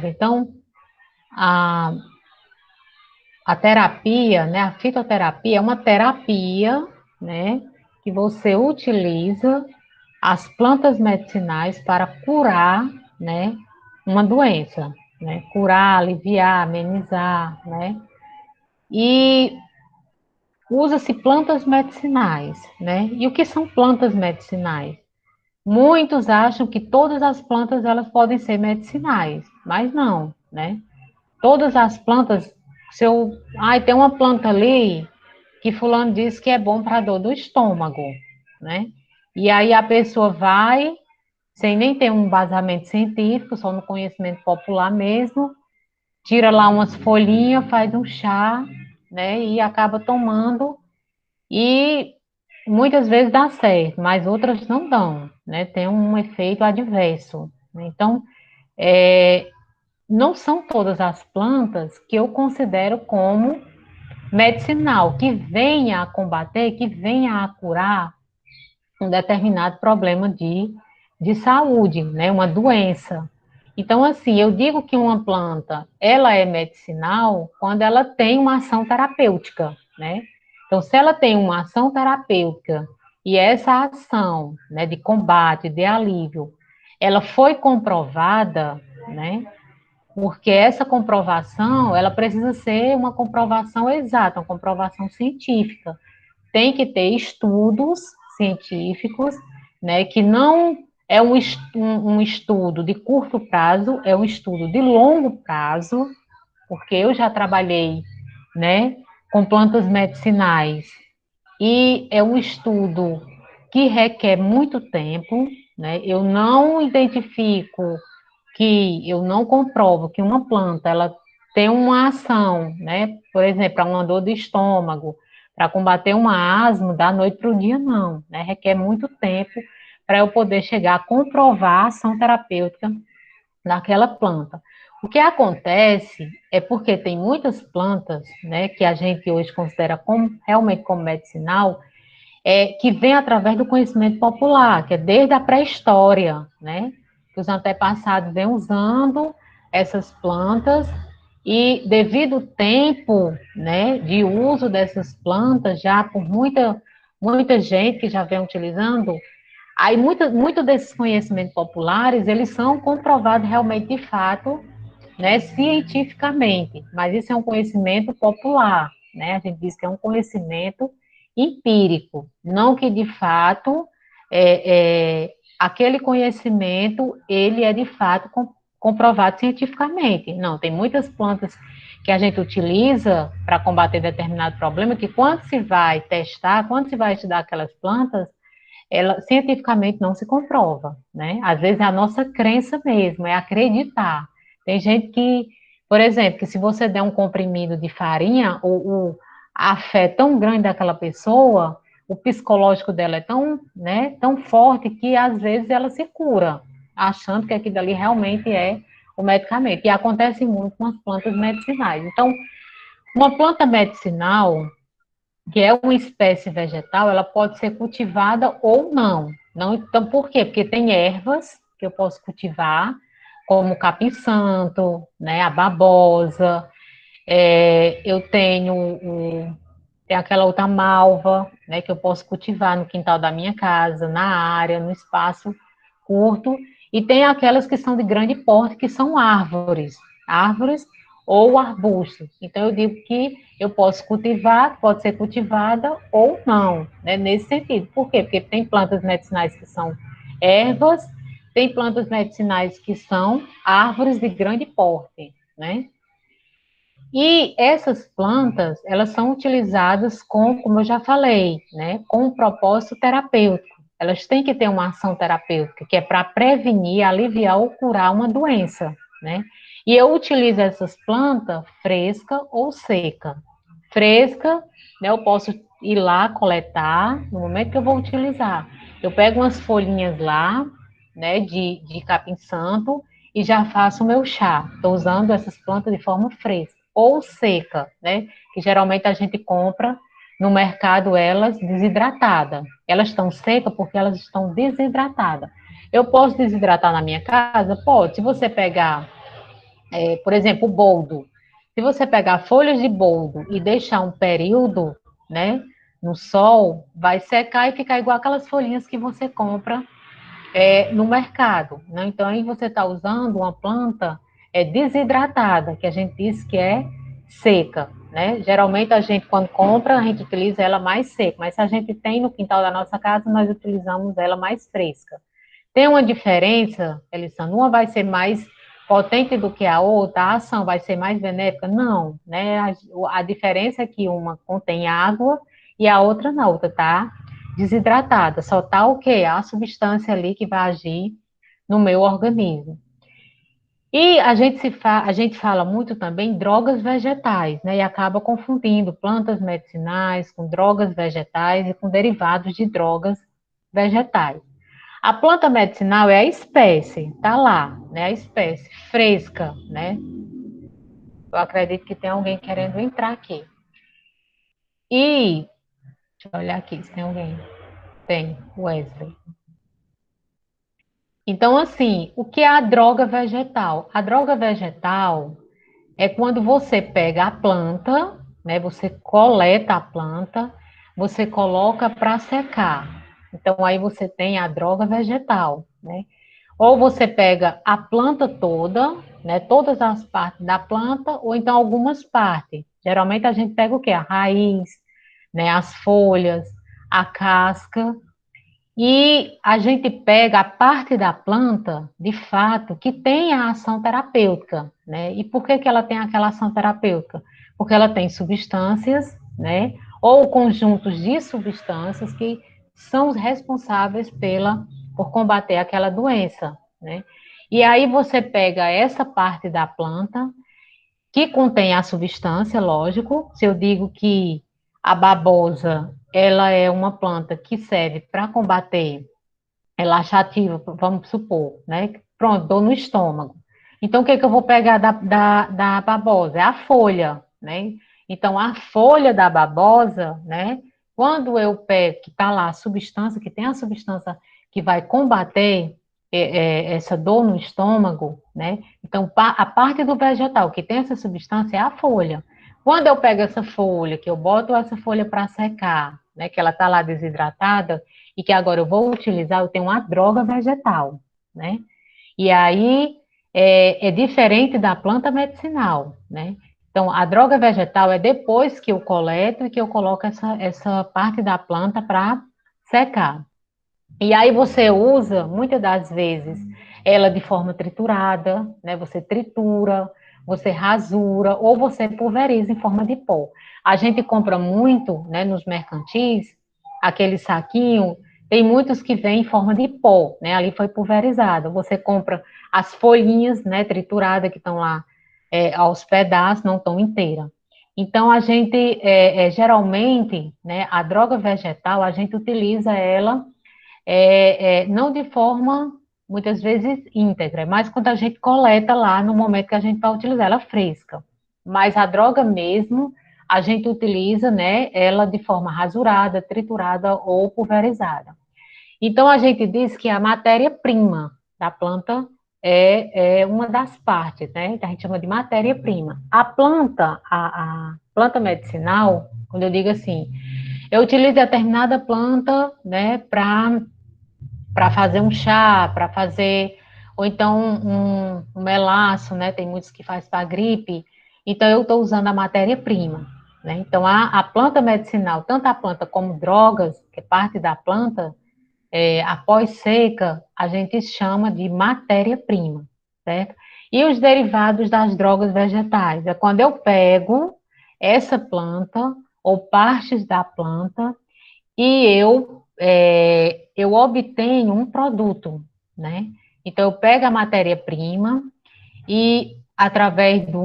Então, a, a terapia, né, a fitoterapia é uma terapia, né, que você utiliza as plantas medicinais para curar, né, uma doença, né, curar, aliviar, amenizar, né, e usa-se plantas medicinais, né, e o que são plantas medicinais? Muitos acham que todas as plantas elas podem ser medicinais, mas não, né? Todas as plantas, se eu, ai, tem uma planta ali que fulano diz que é bom para dor do estômago, né? E aí a pessoa vai, sem nem ter um embasamento científico, só no conhecimento popular mesmo, tira lá umas folhinhas, faz um chá, né? E acaba tomando e muitas vezes dá certo, mas outras não dão, né? Tem um efeito adverso, né? Então, é, não são todas as plantas que eu considero como medicinal, que venha a combater, que venha a curar um determinado problema de saúde, né? Uma doença. Então, assim, eu digo que uma planta, ela é medicinal quando ela tem uma ação terapêutica, né? Então, se ela tem uma ação terapêutica e essa ação, né, de combate, de alívio, ela foi comprovada, né? Porque essa comprovação, ela precisa ser uma comprovação exata, uma comprovação científica. Tem que ter estudos científicos, né, que não é um estudo de curto prazo, é um estudo de longo prazo, porque eu já trabalhei, né, com plantas medicinais e é um estudo que requer muito tempo, né? Eu não identifico que eu não comprovo que uma planta ela tem uma ação, né? Por exemplo, para uma dor de estômago, para combater uma asma da noite para o dia, não, né? Requer muito tempo para eu poder chegar a comprovar a ação terapêutica daquela planta. O que acontece é porque tem muitas plantas, né, que a gente hoje considera como, realmente como medicinal, que vem através do conhecimento popular, que é desde a pré-história, né? Que os antepassados vêm usando essas plantas e devido ao tempo, né, de uso dessas plantas, já por muita gente que já vem utilizando, aí muito desses conhecimentos populares, eles são comprovados realmente de fato, né, cientificamente, mas isso é um conhecimento popular, né? A gente diz que é um conhecimento empírico, não que de fato aquele conhecimento ele é de fato comprovado cientificamente. Não, tem muitas plantas que a gente utiliza para combater determinado problema que quando se vai testar, quando se vai estudar aquelas plantas, ela cientificamente não se comprova, né? Às vezes é a nossa crença mesmo, é acreditar. Tem gente que, por exemplo, que se você der um comprimido de farinha, a fé tão grande daquela pessoa, o psicológico dela é tão, né, tão forte que às vezes ela se cura, achando que aquilo ali realmente é o medicamento. E acontece muito com as plantas medicinais. Então, uma planta medicinal, que é uma espécie vegetal, ela pode ser cultivada ou não. Não, então, por quê? Porque tem ervas que eu posso cultivar, como o capim-santo, né, a babosa, eu tenho tem aquela outra malva, né, que eu posso cultivar no quintal da minha casa, na área, no espaço curto, e tem aquelas que são de grande porte, que são árvores ou arbustos. Então, eu digo que eu posso cultivar, pode ser cultivada ou não, né, nesse sentido. Por quê? Porque tem plantas medicinais que são ervas, tem plantas medicinais que são árvores de grande porte, né? E essas plantas, elas são utilizadas como eu já falei, né, com um propósito terapêutico. Elas têm que ter uma ação terapêutica, que é para prevenir, aliviar ou curar uma doença, né? E eu utilizo essas plantas fresca ou seca. Fresca, né, eu posso ir lá coletar no momento que eu vou utilizar. Eu pego umas folhinhas lá, né, de capim-santo e já faço o meu chá. Estou usando essas plantas de forma fresca ou seca, né? Que geralmente a gente compra no mercado elas desidratadas. Elas estão secas porque elas estão desidratadas. Eu posso desidratar na minha casa? Pode. Se você pegar Por exemplo, o boldo. Se você pegar folhas de boldo e deixar um período, né, no sol, vai secar e ficar igual aquelas folhinhas que você compra no mercado, né? Então aí você está usando uma planta desidratada, que a gente diz que é seca, né? Geralmente a gente quando compra a gente utiliza ela mais seca, mas se a gente tem no quintal da nossa casa nós utilizamos ela mais fresca. Tem uma diferença, Elisandro, uma vai ser mais potente do que a outra, a ação vai ser mais benéfica? Não, né? A diferença é que uma contém água e a outra não, a outra tá desidratada, só tá o quê? A substância ali que vai agir no meu organismo. E a gente fala muito também drogas vegetais, né? E acaba confundindo plantas medicinais com drogas vegetais e com derivados de drogas vegetais. A planta medicinal é a espécie, tá lá, né? A espécie fresca, né? Eu acredito que tem alguém querendo entrar aqui. E, deixa eu olhar aqui se tem alguém. Tem, Wesley. Então, assim, o que é a droga vegetal? A droga vegetal é quando você pega a planta, né? Você coleta a planta, você coloca para secar. Então, aí você tem a droga vegetal, né? Ou você pega a planta toda, né, todas as partes da planta, ou então algumas partes. Geralmente a gente pega o quê? A raiz, né, as folhas, a casca, e a gente pega a parte da planta, de fato, que tem a ação terapêutica, né? E por que que ela tem aquela ação terapêutica? Porque ela tem substâncias, né, ou conjuntos de substâncias que são os responsáveis por combater aquela doença, né? E aí você pega essa parte da planta que contém a substância, lógico. Se eu digo que a babosa, ela é uma planta que serve para combater laxativa, vamos supor, né? Pronto, dor no estômago. Então, o que que eu vou pegar da babosa? É a folha, né? Então, a folha da babosa, né? Quando eu pego, que está lá a substância, que tem a substância que vai combater essa dor no estômago, né? Então, a parte do vegetal que tem essa substância é a folha. Quando eu pego essa folha, que eu boto essa folha para secar, né? Que ela está lá desidratada, e que agora eu vou utilizar, eu tenho uma droga vegetal, né? E aí é diferente da planta medicinal, né? Então, a droga vegetal é depois que eu coleto e que eu coloco essa parte da planta para secar. E aí você usa, muitas das vezes, ela de forma triturada, né? Você tritura, você rasura, ou você pulveriza em forma de pó. A gente compra muito, né, nos mercantis, aquele saquinho, tem muitos que vêm em forma de pó, né? Ali foi pulverizado. Você compra as folhinhas, né, trituradas que estão lá aos pedaços, não estão inteiras. Então, a gente, geralmente, né, a droga vegetal, a gente utiliza ela não de forma, muitas vezes, íntegra, mas quando a gente coleta lá no momento que a gente vai utilizar ela fresca. Mas a droga mesmo, a gente utiliza, né, ela de forma rasurada, triturada ou pulverizada. Então, a gente diz que a matéria-prima da planta é uma das partes, né, que a gente chama de matéria-prima. A planta medicinal, quando eu digo assim, eu utilizo determinada planta, né, para fazer um chá, para fazer, ou então um melaço, né? Tem muitos que faz para gripe. Então, eu estou usando a matéria-prima, né? Então, a planta medicinal, tanto a planta como drogas, que é parte da planta, após seca, a gente chama de matéria-prima, certo? E os derivados das drogas vegetais, é quando eu pego essa planta ou partes da planta e eu obtenho um produto, né? Então, eu pego a matéria-prima e, através de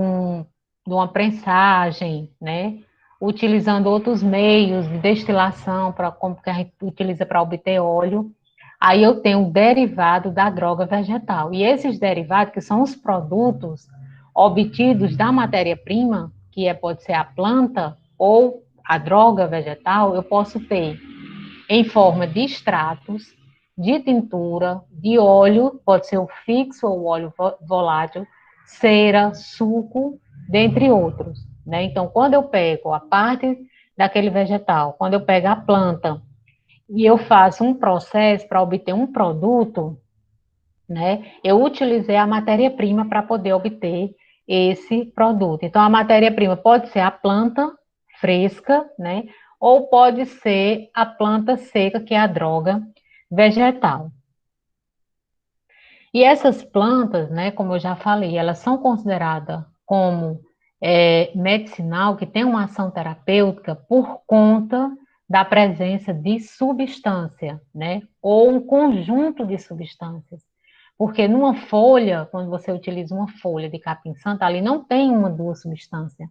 uma prensagem, né? Utilizando outros meios de destilação, como que a gente utiliza para obter óleo, aí eu tenho um derivado da droga vegetal. E esses derivados, que são os produtos obtidos da matéria-prima, pode ser a planta ou a droga vegetal, eu posso ter em forma de extratos, de tintura, de óleo, pode ser o fixo ou o óleo volátil, cera, suco, dentre outros, né? Então, quando eu pego a parte daquele vegetal, quando eu pego a planta e eu faço um processo para obter um produto, né? Eu utilizei a matéria-prima para poder obter esse produto. Então, a matéria-prima pode ser a planta fresca, né? Ou pode ser a planta seca, que é a droga vegetal. E essas plantas, né, como eu já falei, elas são consideradas como medicinal, que tem uma ação terapêutica por conta da presença de substância, né, ou um conjunto de substâncias. Porque numa folha, quando você utiliza uma folha de capim-santo, ali não tem uma, duas substâncias.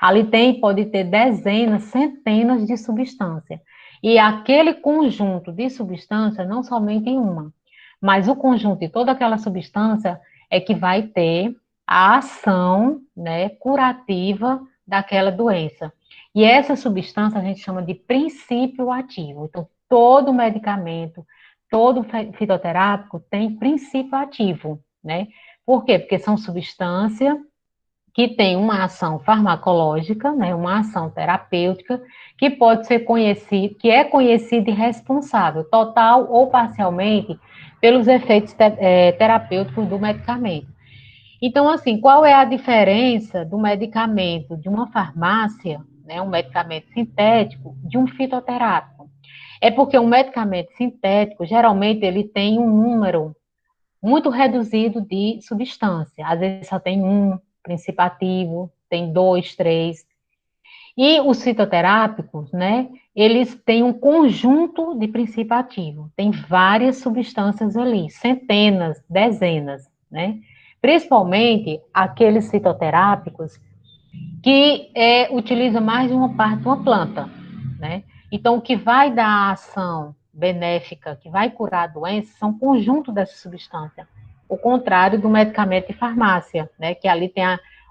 Ali tem, pode ter dezenas, centenas de substâncias. E aquele conjunto de substâncias, não somente em uma, mas o conjunto de toda aquela substância é que vai ter a ação, né, curativa daquela doença. E essa substância a gente chama de princípio ativo. Então, todo medicamento, todo fitoterápico tem princípio ativo, né? Por quê? Porque são substâncias que tem uma ação farmacológica, né, uma ação terapêutica, que pode ser conhecida, que é conhecida e responsável, total ou parcialmente, pelos efeitos terapêuticos do medicamento. Então, assim, qual é a diferença do medicamento de uma farmácia, né, um medicamento sintético, de um fitoterápico? É porque um medicamento sintético, geralmente, ele tem um número muito reduzido de substância. Às vezes só tem um princípio ativo, tem dois, três. E os fitoterápicos, né, eles têm um conjunto de princípio ativo. Tem várias substâncias ali, centenas, dezenas, né? Principalmente aqueles fitoterápicos que utilizam mais de uma parte de uma planta, né? Então, o que vai dar a ação benéfica, que vai curar a doença, são um conjunto dessas substâncias. O contrário do medicamento de farmácia, né? Que ali tem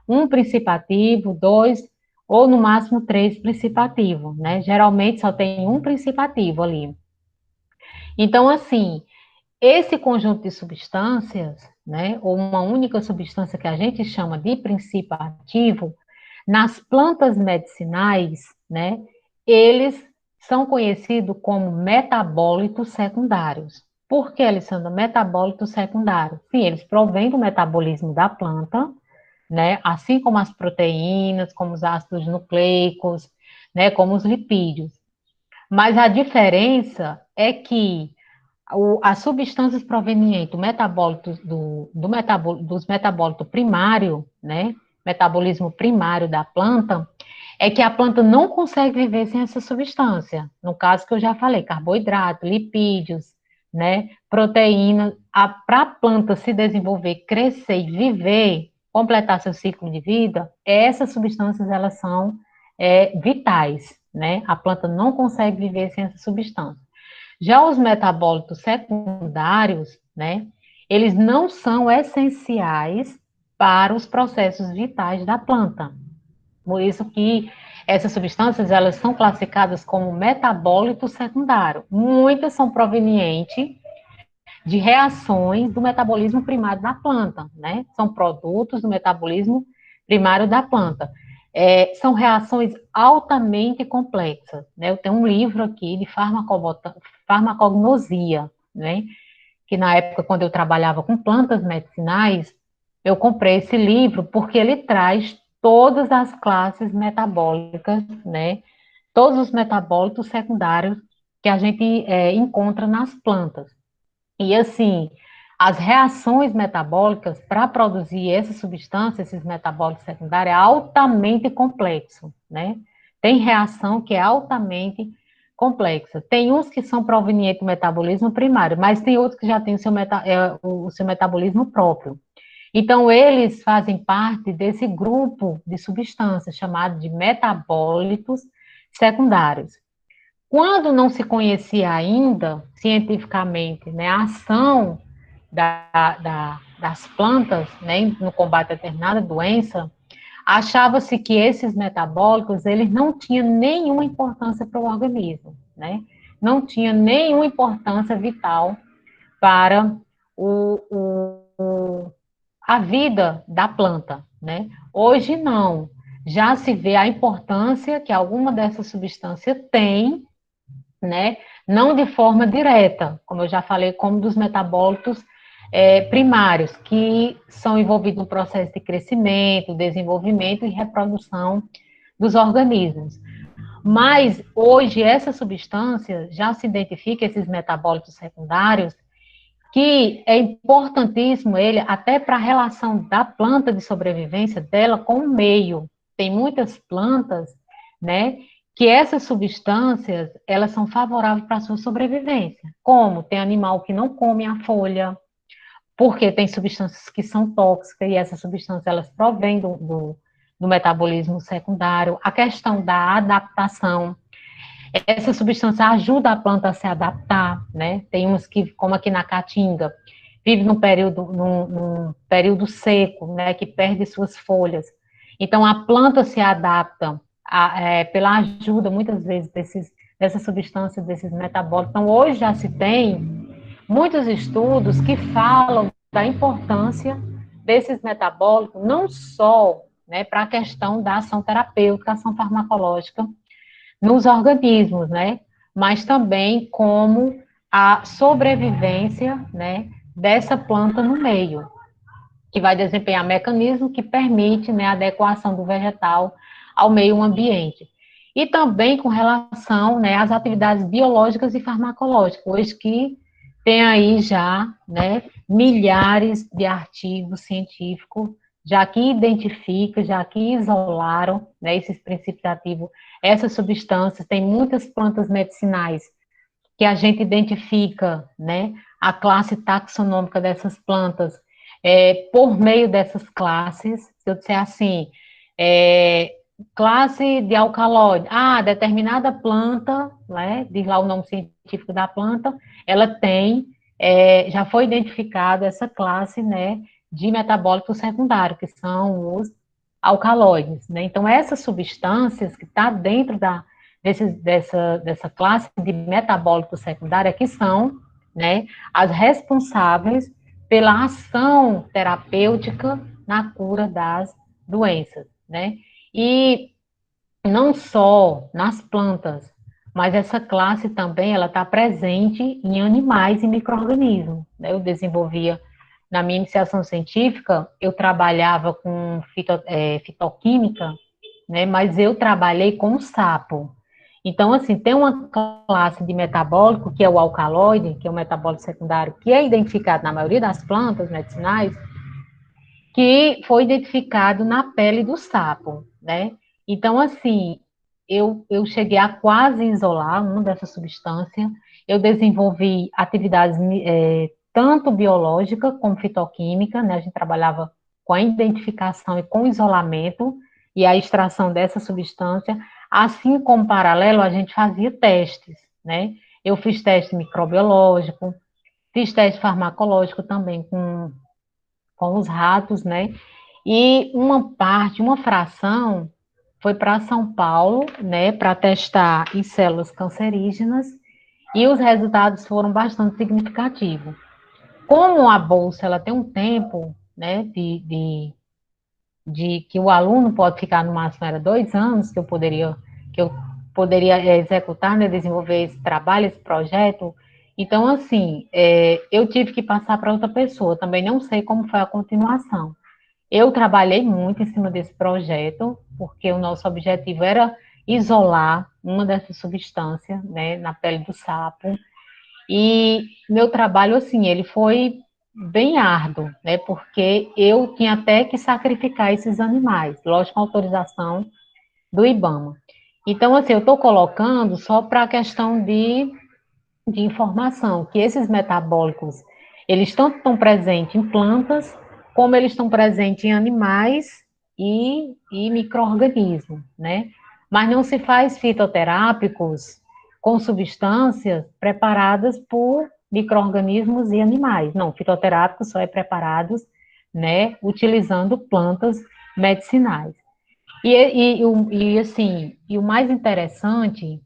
um princípio ativo, dois, ou no máximo três princípios ativos, né? Geralmente só tem um princípio ativo ali. Então, assim, esse conjunto de substâncias, né? Ou uma única substância que a gente chama de princípio ativo, nas plantas medicinais, né, eles são conhecidos como metabólitos secundários. Por que, Alessandra, metabólitos secundários? Sim, eles provêm do metabolismo da planta, né, assim como as proteínas, como os ácidos nucleicos, né, como os lipídios. Mas a diferença é que as substâncias provenientes do metabólito, dos metabólitos primário, né, metabolismo primário da planta, é que a planta não consegue viver sem essa substância. No caso que eu já falei, carboidrato, lipídios, né, proteína, para a planta se desenvolver, crescer e viver, completar seu ciclo de vida, essas substâncias elas são vitais, né? A planta não consegue viver sem essa substância. Já os metabólitos secundários, né, eles não são essenciais para os processos vitais da planta. Por isso que essas substâncias, elas são classificadas como metabólito secundário. Muitas são provenientes de reações do metabolismo primário da planta, né? São produtos do metabolismo primário da planta. São reações altamente complexas, né? Eu tenho um livro aqui de farmacognosia, né? Que na época, quando eu trabalhava com plantas medicinais, eu comprei esse livro porque ele traz todas as classes metabólicas, né? Todos os metabólitos secundários que a gente encontra nas plantas. E assim, as reações metabólicas para produzir essas substâncias, esses metabólicos secundários, é altamente complexo, né? Tem reação que é altamente complexa. Tem uns que são provenientes do metabolismo primário, mas tem outros que já têm o seu metabolismo próprio. Então, eles fazem parte desse grupo de substâncias chamado de metabólitos secundários. Quando não se conhecia ainda, cientificamente, né, a ação das plantas, né, no combate a determinada doença, achava-se que esses metabólicos, eles não tinham nenhuma importância para o organismo, né? Não tinha nenhuma importância vital para o, a vida da planta, né? Hoje não. Já se vê a importância que alguma dessa substância tem, né? Não de forma direta, como eu já falei, como dos metabólitos primários, que são envolvidos no processo de crescimento, desenvolvimento e reprodução dos organismos. Mas hoje essa substância já se identifica, esses metabólitos secundários, que é importantíssimo ele até para a relação da planta de sobrevivência dela com o meio. Tem muitas plantas, né, que essas substâncias, elas são favoráveis para a sua sobrevivência. Como? Tem animal que não come a folha, porque tem substâncias que são tóxicas e essas substâncias, elas provêm do metabolismo secundário. A questão da adaptação, essa substância ajuda a planta a se adaptar, né? Tem uns que, como aqui na Caatinga, vive num período seco, né? Que perde suas folhas. Então, a planta se adapta pela ajuda, muitas vezes, dessas substâncias, desses metabólicos. Então, hoje já se tem muitos estudos que falam da importância desses metabólicos, não só, né, para a questão da ação terapêutica, ação farmacológica, nos organismos, né? Mas também como a sobrevivência, né, dessa planta no meio, que vai desempenhar mecanismo que permite, né, a adequação do vegetal ao meio ambiente. E também com relação, né, às atividades biológicas e farmacológicas, hoje que tem aí já, né, milhares de artigos científicos já que identifica, já que isolaram, né, esses princípios ativos, essas substâncias. Tem muitas plantas medicinais que a gente identifica, né, a classe taxonômica dessas plantas por meio dessas classes. Se eu disser assim, é, classe de alcalóide, determinada planta, né, diz lá o nome científico da planta, ela tem, já foi identificada essa classe, né, de metabólito secundário, que são os alcaloides, né? Então, essas substâncias que estão dentro dessa classe de metabólito secundário que são, né, as responsáveis pela ação terapêutica na cura das doenças, né? E não só nas plantas, mas essa classe também ela está presente em animais e micro-organismos, né? Eu desenvolvia na minha iniciação científica, eu trabalhava com fitoquímica, né? Mas eu trabalhei com sapo. Então, assim, tem uma classe de metabólico, que é o alcaloide, que é o metabólico secundário, que é identificado na maioria das plantas medicinais, que foi identificado na pele do sapo, né? Então, assim, eu cheguei a quase isolar uma dessa substância, eu desenvolvi atividades tanto biológica como fitoquímica, né? A gente trabalhava com a identificação e com o isolamento e a extração dessa substância, assim como paralelo a gente fazia testes, né? Eu fiz teste microbiológico, fiz teste farmacológico também com os ratos, né? E uma fração foi para São Paulo, né, para testar em células cancerígenas, e os resultados foram bastante significativos. Como a bolsa ela tem um tempo, né, de que o aluno pode ficar no máximo era 2 anos que eu poderia executar, né, desenvolver esse trabalho, esse projeto. Então, assim, eu tive que passar para outra pessoa. Também não sei como foi a continuação. Eu trabalhei muito em cima desse projeto, porque o nosso objetivo era isolar uma dessas substâncias, né, na pele do sapo. E meu trabalho, assim, ele foi bem árduo, né, porque eu tinha até que sacrificar esses animais, lógico, com autorização do IBAMA. Então, assim, eu estou colocando só para a questão de informação, que esses metabólicos, eles tanto estão presentes em plantas, como eles estão presentes em animais e micro-organismos, né? Mas não se faz fitoterápicos com substâncias preparadas por micro-organismos e animais. Não, fitoterápicos só é preparados, né, utilizando plantas medicinais. E o mais interessante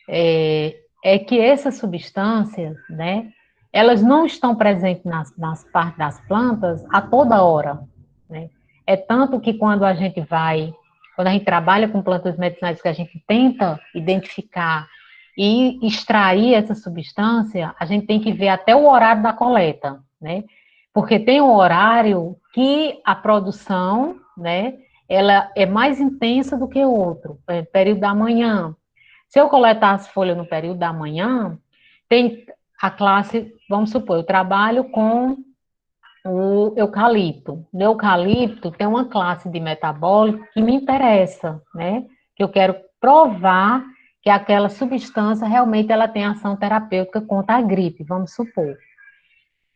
é que essas substâncias, né, elas não estão presentes nas partes das plantas a toda hora, né? É tanto que quando a gente trabalha com plantas medicinais, que a gente tenta identificar e extrair essa substância, a gente tem que ver até o horário da coleta, né? Porque tem um horário que a produção, né, ela é mais intensa do que o outro, período da manhã. Se eu coletar as folhas no período da manhã, tem a classe, vamos supor, eu trabalho com o eucalipto. No eucalipto tem uma classe de metabólico que me interessa, né? Que eu quero provar que aquela substância realmente ela tem ação terapêutica contra a gripe, vamos supor.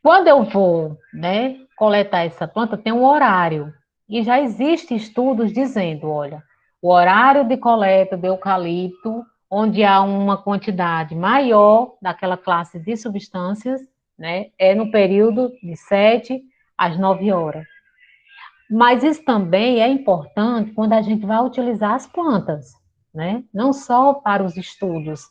Quando eu vou, né, coletar essa planta, tem um horário. E já existem estudos dizendo, olha, o horário de coleta do eucalipto, onde há uma quantidade maior daquela classe de substâncias, né, é no período de 7 às 9 horas. Mas isso também é importante quando a gente vai utilizar as plantas, né? Não só para os estudos,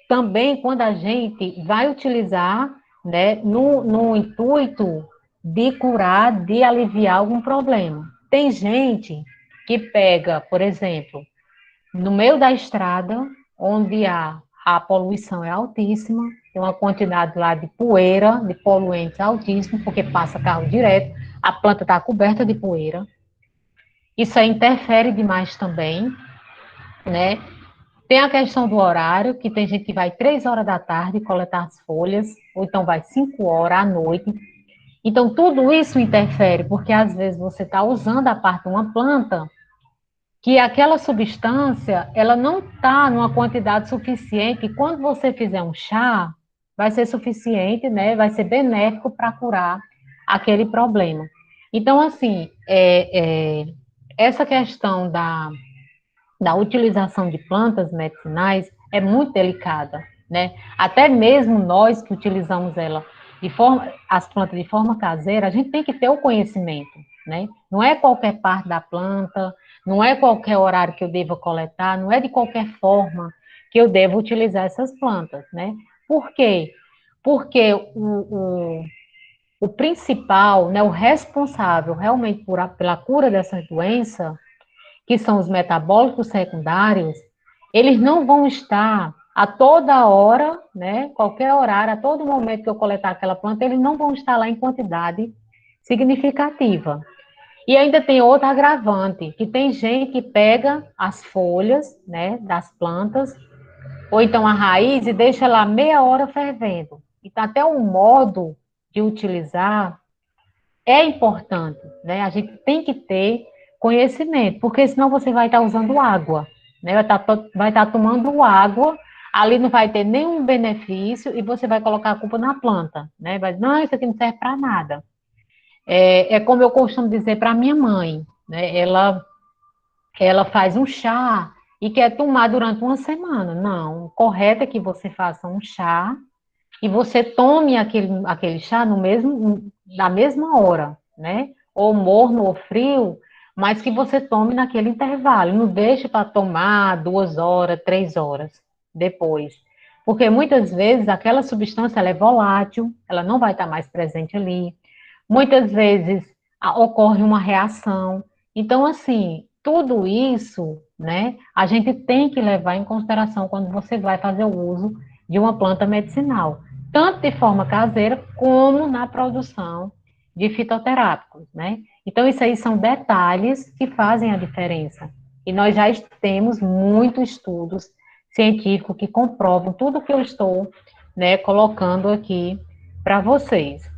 também quando a gente vai utilizar, né, no intuito de curar, de aliviar algum problema. Tem gente que pega, por exemplo, no meio da estrada, onde a poluição é altíssima, tem uma quantidade lá de poeira, de poluentes altíssimo, porque passa carro direto, a planta está coberta de poeira. Isso aí interfere demais também, né? Tem a questão do horário, que tem gente que vai 3 horas da tarde coletar as folhas, ou então vai 5 horas à noite. Então, tudo isso interfere, porque às vezes você está usando a parte de uma planta que aquela substância, ela não está numa quantidade suficiente, e quando você fizer um chá, vai ser suficiente, né? Vai ser benéfico para curar aquele problema. Então, assim, essa questão da utilização de plantas medicinais é muito delicada, né? Até mesmo nós que utilizamos as plantas de forma caseira, a gente tem que ter o conhecimento, né? Não é qualquer parte da planta, não é qualquer horário que eu deva coletar, não é de qualquer forma que eu devo utilizar essas plantas, né? Por quê? Porque o principal, né, o responsável realmente pela cura dessas doenças que são os metabólicos secundários, eles não vão estar a toda hora, né, qualquer horário, a todo momento que eu coletar aquela planta, eles não vão estar lá em quantidade significativa. E ainda tem outro agravante, que tem gente que pega as folhas, né, das plantas, ou então a raiz e deixa lá meia hora fervendo. Então, até um modo de utilizar é importante, né? A gente tem que ter conhecimento, porque senão você vai estar usando água, né? Vai estar tomando água, ali não vai ter nenhum benefício e você vai colocar a culpa na planta, né? Vai dizer, não, isso aqui não serve para nada. É como eu costumo dizer para minha mãe, né? Ela faz um chá e quer tomar durante uma semana. Não, o correto é que você faça um chá e você tome aquele chá na mesma hora, né? Ou morno ou frio, mas que você tome naquele intervalo. Não deixe para tomar 2 horas, 3 horas depois. Porque muitas vezes aquela substância ela é volátil, ela não vai estar mais presente ali. Muitas vezes ocorre uma reação. Então, assim, tudo isso, né, a gente tem que levar em consideração quando você vai fazer o uso de uma planta medicinal, tanto de forma caseira como na produção de fitoterápicos, né? Então, isso aí são detalhes que fazem a diferença. E nós já temos muitos estudos científicos que comprovam tudo que eu estou, né, colocando aqui para vocês.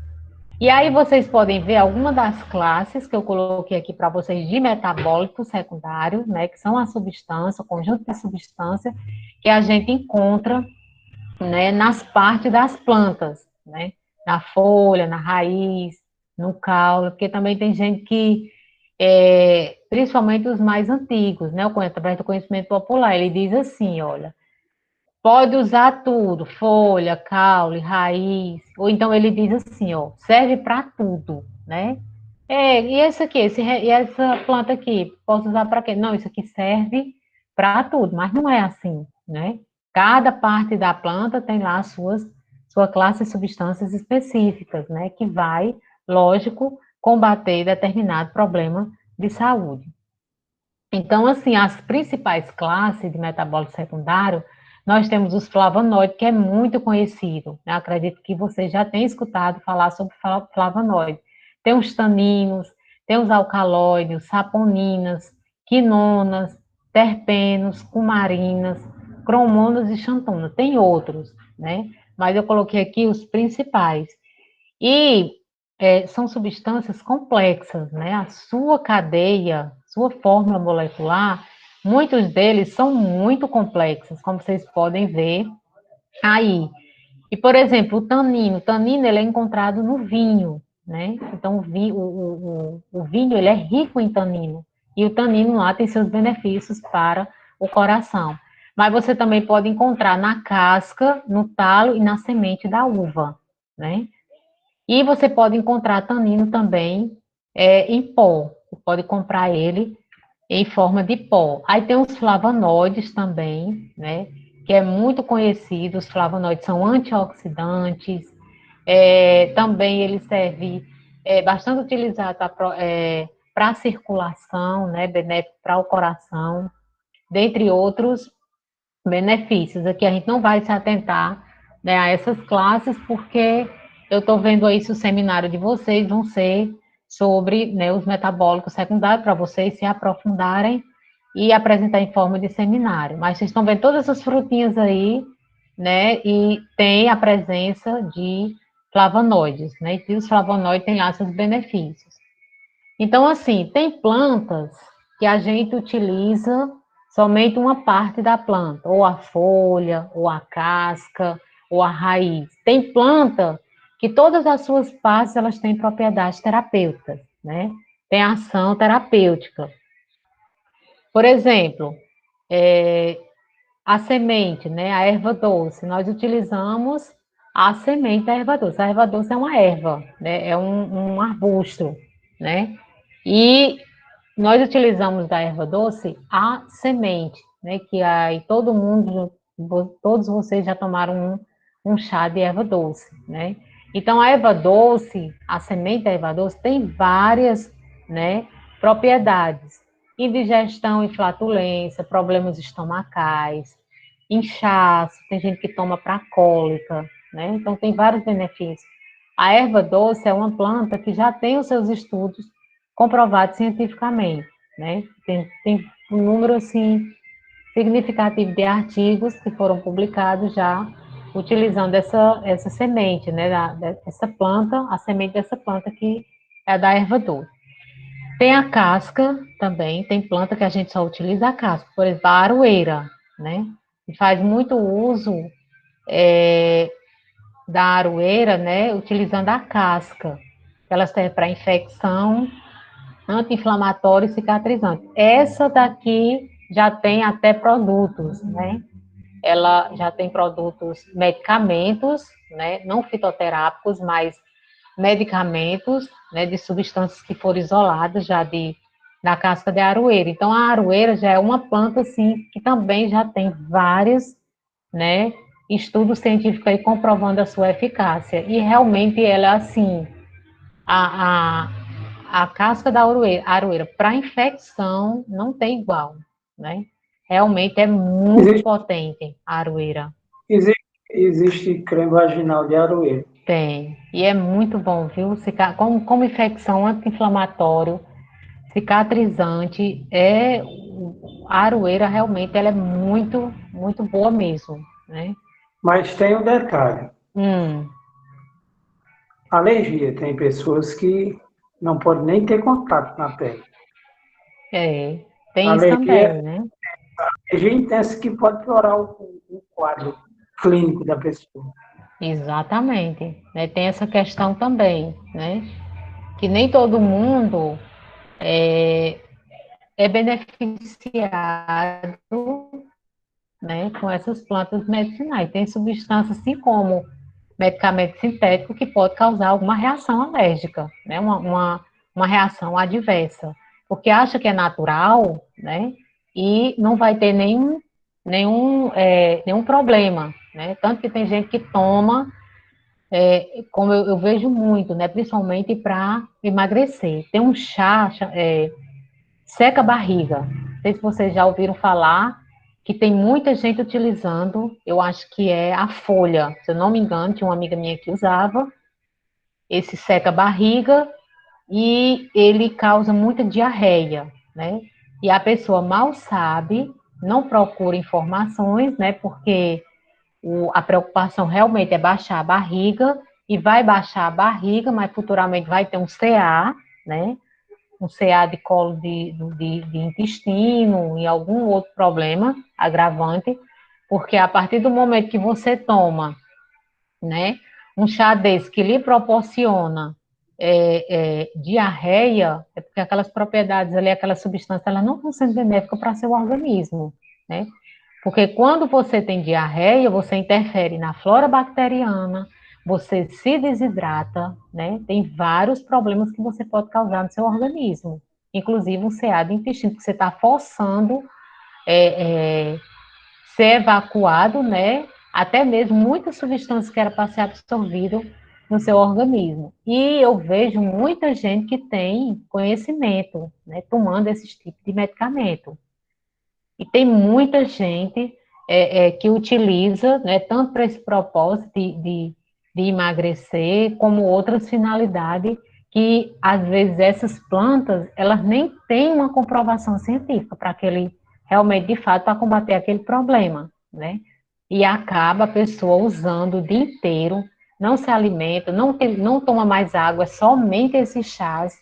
E aí vocês podem ver algumas das classes que eu coloquei aqui para vocês de metabólitos secundários, né, que são a substância, o conjunto de substância que a gente encontra, né, nas partes das plantas, né, na folha, na raiz, no caule, porque também tem gente que, principalmente os mais antigos, né, através do conhecimento popular, ele diz assim, olha, pode usar tudo, folha, caule, raiz, ou então ele diz assim, ó, serve para tudo, né? E esse aqui, e essa planta aqui, posso usar para quê? Não, isso aqui serve para tudo, mas não é assim, né? Cada parte da planta tem lá as suas sua classe de substâncias específicas, né, que vai, lógico, combater determinado problema de saúde. Então, assim, as principais classes de metabólito secundário, nós temos os flavonoides, que é muito conhecido, né? Acredito que você já tenha escutado falar sobre flavonoide. Tem os taninos, tem os alcaloides, saponinas, quinonas, terpenos, cumarinas, cromonas e xantona. Tem outros, né? Mas eu coloquei aqui os principais. E são substâncias complexas, né? A sua cadeia, sua fórmula molecular, muitos deles são muito complexos, como vocês podem ver aí. E, por exemplo, o tanino ele é encontrado no vinho, né? Então, o vinho ele é rico em tanino, e o tanino lá tem seus benefícios para o coração. Mas você também pode encontrar na casca, no talo e na semente da uva, né? E você pode encontrar tanino também em pó. Você pode comprar ele em forma de pó. Aí tem os flavonoides também, né? Que é muito conhecido. Os flavonoides são antioxidantes. Também ele serve bastante utilizado para a circulação, né? Benéfico para o coração, dentre outros benefícios. Aqui a gente não vai se atentar, né, a essas classes, porque eu estou vendo aí se o seminário de vocês vão ser sobre, né, os metabólicos secundários, para vocês se aprofundarem e apresentar em forma de seminário. Mas vocês estão vendo todas essas frutinhas aí, né, e tem a presença de flavonoides, né, e os flavonoides têm lá seus benefícios. Então, assim, tem plantas que a gente utiliza somente uma parte da planta, ou a folha, ou a casca, ou a raiz. Tem planta que todas as suas partes elas têm propriedades terapêuticas, né? Tem ação terapêutica. Por exemplo, é, a semente, né? A erva doce. Nós utilizamos a semente da erva doce. A erva doce é uma erva, né? É um arbusto, né? E nós utilizamos da erva doce a semente, né? Que aí todo mundo, todos vocês já tomaram um chá de erva doce, né? Então a erva doce, a semente da erva doce tem várias, né, propriedades. Indigestão e flatulência, problemas estomacais, inchaço, tem gente que toma para cólica, né? Então tem vários benefícios. A erva doce é uma planta que já tem os seus estudos comprovados cientificamente, né? Tem um número, assim, significativo de artigos que foram publicados já utilizando essa semente, né? Dessa planta, a semente dessa planta que é da erva doce. Tem a casca também, tem planta que a gente só utiliza a casca, por exemplo, a aroeira, né? E faz muito uso da aroeira, né? Utilizando a casca. Ela serve para infecção, anti-inflamatório e cicatrizante. Essa daqui já tem até produtos, né? Ela já tem produtos, medicamentos, né? Não fitoterápicos, mas medicamentos, né? De substâncias que foram isoladas já da casca de aroeira. Então, a aroeira já é uma planta, assim, que também já tem vários, né? Estudos científicos aí comprovando a sua eficácia. E realmente ela, assim, a, a casca da aroeira para infecção não tem igual, né? Realmente é muito Existe, potente a aroeira. existe creme vaginal de aroeira. Tem. E é muito bom, viu? Como infecção anti-inflamatório, cicatrizante, a aroeira realmente ela é muito, muito boa mesmo, né? Mas tem um detalhe: Hum, alergia. Tem pessoas que não podem nem ter contato na pele. tem isso Alergia, também, né? alergia intensa que pode piorar o quadro clínico da pessoa. Exatamente, né? Tem essa questão também, né? Que nem todo mundo é beneficiado, né, com essas plantas medicinais. Tem substâncias, assim como medicamento sintético, que pode causar alguma reação alérgica, né, uma reação adversa, porque acha que é natural, né, e não vai ter nenhum problema, né, tanto que tem gente que toma como eu vejo muito, né, principalmente para emagrecer. Tem um chá, seca a barriga. Não sei se vocês já ouviram falar, que tem muita gente utilizando, eu acho que é a folha, se eu não me engano, tinha uma amiga minha que usava, esse seca a barriga, e ele causa muita diarreia, né? E a pessoa mal sabe, não procura informações, né? Porque a preocupação realmente é baixar a barriga, e vai baixar a barriga, mas futuramente vai ter um CA, né? Um CA de colo de intestino e algum outro problema agravante, porque a partir do momento que você toma, né, um chá desse que lhe proporciona diarreia, é porque aquelas propriedades ali, aquela substância, ela não estão sendo benéfica para seu organismo, né? Porque quando você tem diarreia, você interfere na flora bacteriana, você se desidrata, né? Tem vários problemas que você pode causar no seu organismo, inclusive um CA de intestino, que você está forçando é, é, ser evacuado, né? Até mesmo muitas substâncias que eram para ser absorvido no seu organismo. E eu vejo muita gente que tem conhecimento, né? Tomando esses tipos de medicamento. E tem muita gente que utiliza, né, tanto para esse propósito de emagrecer, como outras finalidades, que às vezes essas plantas, elas nem têm uma comprovação científica para aquele, realmente, de fato, para combater aquele problema, né? E acaba a pessoa usando o dia inteiro, não se alimenta, não toma mais água, somente esses chás,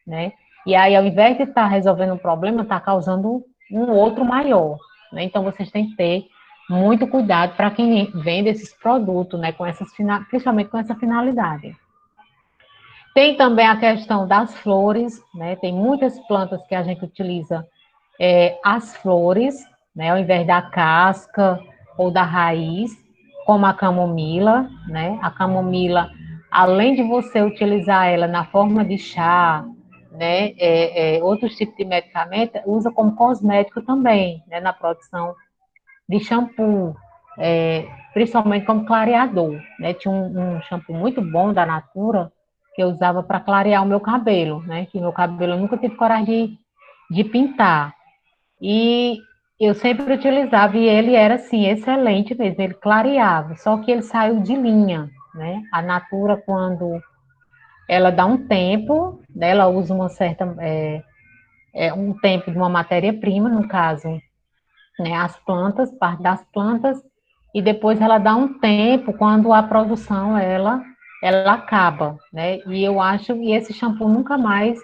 né? E aí, ao invés de estar resolvendo um problema, está causando um outro maior, né? Então, vocês têm que ter muito cuidado para quem vende esses produtos, né? Principalmente com essa finalidade. Tem também a questão das flores, né? Tem muitas plantas que a gente utiliza as flores, né? Ao invés da casca ou da raiz, como a camomila, né? A camomila, além de você utilizar ela na forma de chá, né? Outros tipos de medicamento, usa como cosmético também, né? Na produção de shampoo, principalmente como clareador, né? Tinha um shampoo muito bom da Natura que eu usava para clarear o meu cabelo, né? Que meu cabelo eu nunca tive coragem de pintar. E eu sempre utilizava, e ele era assim, excelente mesmo, ele clareava, só que ele saiu de linha, né? A Natura, quando ela dá um tempo, né, ela usa uma certa, um tempo de uma matéria-prima, no caso, né, as plantas, parte das plantas, e depois ela dá um tempo quando a produção, ela acaba, né? E eu acho que esse shampoo nunca mais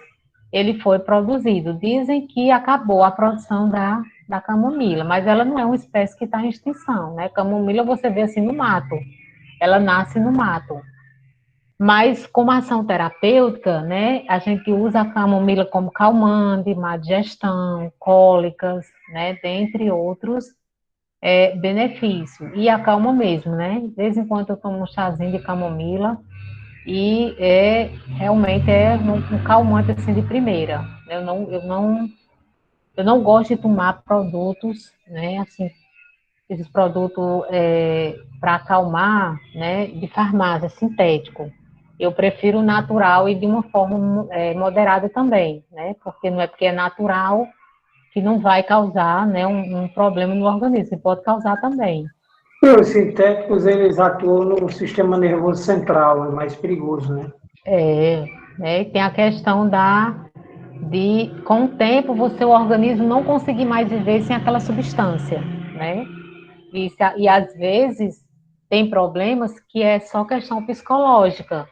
ele foi produzido. Dizem que acabou a produção da camomila, mas ela não é uma espécie que está em extinção, né? Camomila você vê assim no mato, ela nasce no mato. Mas como ação terapêutica, né, a gente usa a camomila como calmante, má digestão, cólicas, né, dentre outros benefícios. E acalma mesmo, né? De vez em quando eu tomo um chazinho de camomila e realmente um calmante assim de primeira. Eu não gosto de tomar produtos, né, assim, esses produtos para acalmar, né, de farmácia, sintético. Eu prefiro o natural e de uma forma moderada também, né, porque não é porque é natural que não vai causar, né, um problema no organismo, pode causar também. E os sintéticos, eles atuam no sistema nervoso central, é mais perigoso, né? Né, tem a questão com o tempo, o organismo não conseguir mais viver sem aquela substância, né? E às vezes tem problemas que é só questão psicológica,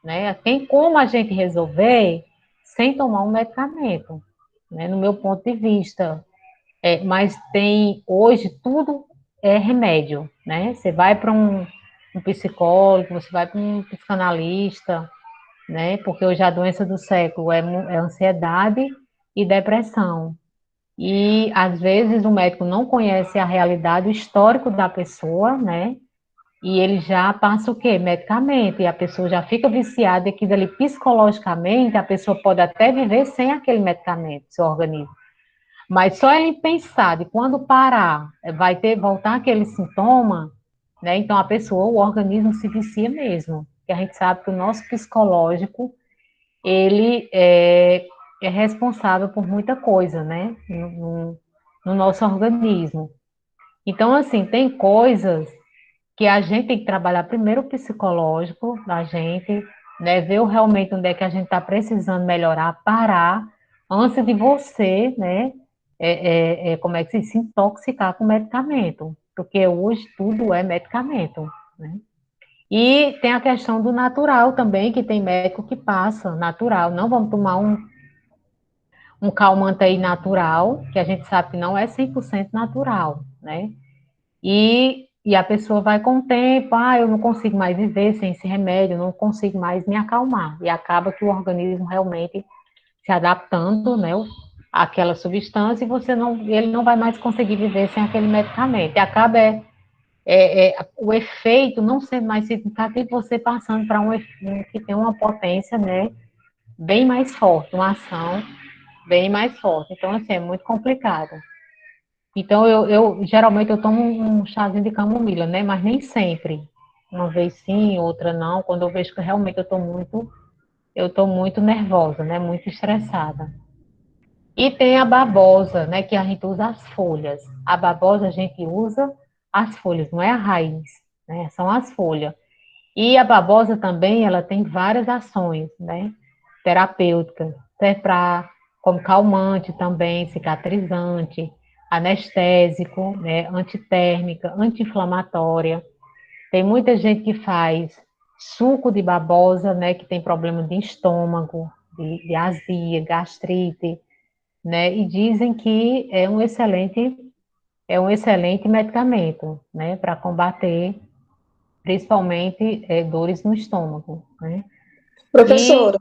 né? Tem como a gente resolver sem tomar um medicamento, né? No meu ponto de vista. Mas hoje tudo é remédio, né? Você vai para um psicólogo, você vai para um psicanalista, né? Porque hoje a doença do século é ansiedade e depressão. E às vezes o médico não conhece a realidade, o histórico da pessoa, né? E ele já passa o quê? Medicamento, e a pessoa já fica viciada, e aquilo ali psicologicamente, a pessoa pode até viver sem aquele medicamento, seu organismo. Mas só ele pensar de quando parar, voltar aquele sintoma, né? Então a pessoa, o organismo se vicia mesmo. Porque a gente sabe que o nosso psicológico, ele é responsável por muita coisa, né, no nosso organismo. Então, assim, tem coisas que a gente tem que trabalhar primeiro o psicológico da gente, né, ver realmente onde é que a gente está precisando melhorar, parar, antes de você, né, como é que se intoxicar com medicamento, porque hoje tudo é medicamento, né? E tem a questão do natural também, que tem médico que passa natural, não vamos tomar um calmante aí natural, que a gente sabe que não é 100% natural, né? E a pessoa vai com o tempo, eu não consigo mais viver sem esse remédio, não consigo mais me acalmar. E acaba que o organismo realmente se adaptando, né, àquela substância e ele não vai mais conseguir viver sem aquele medicamento. E acaba o efeito não sendo mais significativo, você passando para um que tem uma potência, né, bem mais forte, uma ação bem mais forte. Então, assim, é muito complicado. Então, geralmente eu tomo um chazinho de camomila, né? Mas nem sempre. Uma vez sim, outra não. Quando eu vejo que realmente eu tô muito nervosa, né? Muito estressada. E tem a babosa, né? Que a gente usa as folhas. A babosa a gente usa as folhas, não é a raiz, né? São as folhas. E a babosa também, ela tem várias ações, né? Terapêuticas, serve para como calmante também, cicatrizante, anestésico, né? Antitérmica, anti-inflamatória. Tem muita gente que faz suco de babosa, né? Que tem problema de estômago, de azia, gastrite, né? E dizem que é um excelente medicamento, né? Para combater principalmente dores no estômago, né? E, Professora,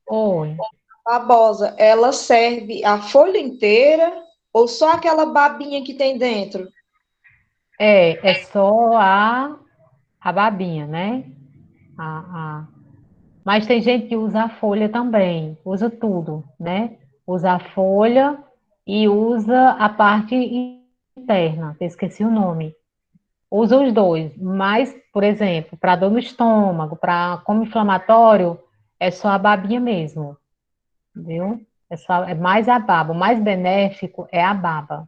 oi, a babosa, ela serve a folha inteira ou só aquela babinha que tem dentro? é só a babinha, né? A, a- Mas tem gente que usa a folha também, usa tudo, né? Usa a folha e usa a parte interna, eu esqueci o nome. Usa os dois, mas, por exemplo, para dor no estômago, para como inflamatório, é só a babinha mesmo. Viu? É mais a baba. O mais benéfico é a baba.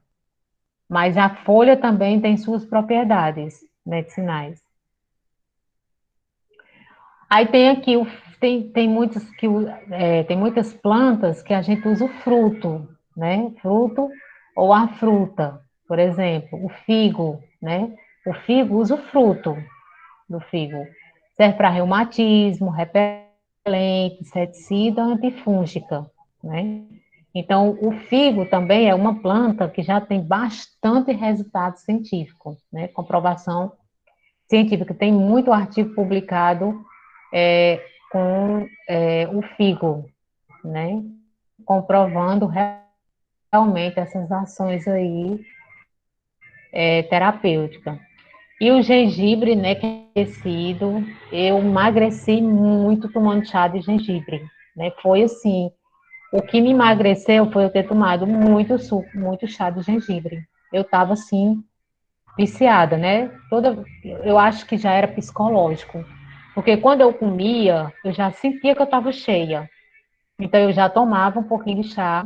Mas a folha também tem suas propriedades medicinais. Aí tem aqui, tem muitos tem muitas plantas que a gente usa o fruto, né? Fruto ou a fruta, por exemplo, o figo, né? O figo usa o fruto do figo. Serve para reumatismo, repelente, inseticida, antifúngica, né? Então, o figo também é uma planta que já tem bastante resultado científico, né? Comprovação científica. Tem muito artigo publicado com o figo, né? Comprovando realmente essas ações aí terapêuticas. E o gengibre, né, que é aquecido, eu emagreci muito tomando chá de gengibre, né? Foi assim, o que me emagreceu foi eu ter tomado muito suco, muito chá de gengibre. Eu estava assim, viciada, né? Eu acho que já era psicológico, porque quando eu comia, eu já sentia que eu estava cheia. Então eu já tomava um pouquinho de chá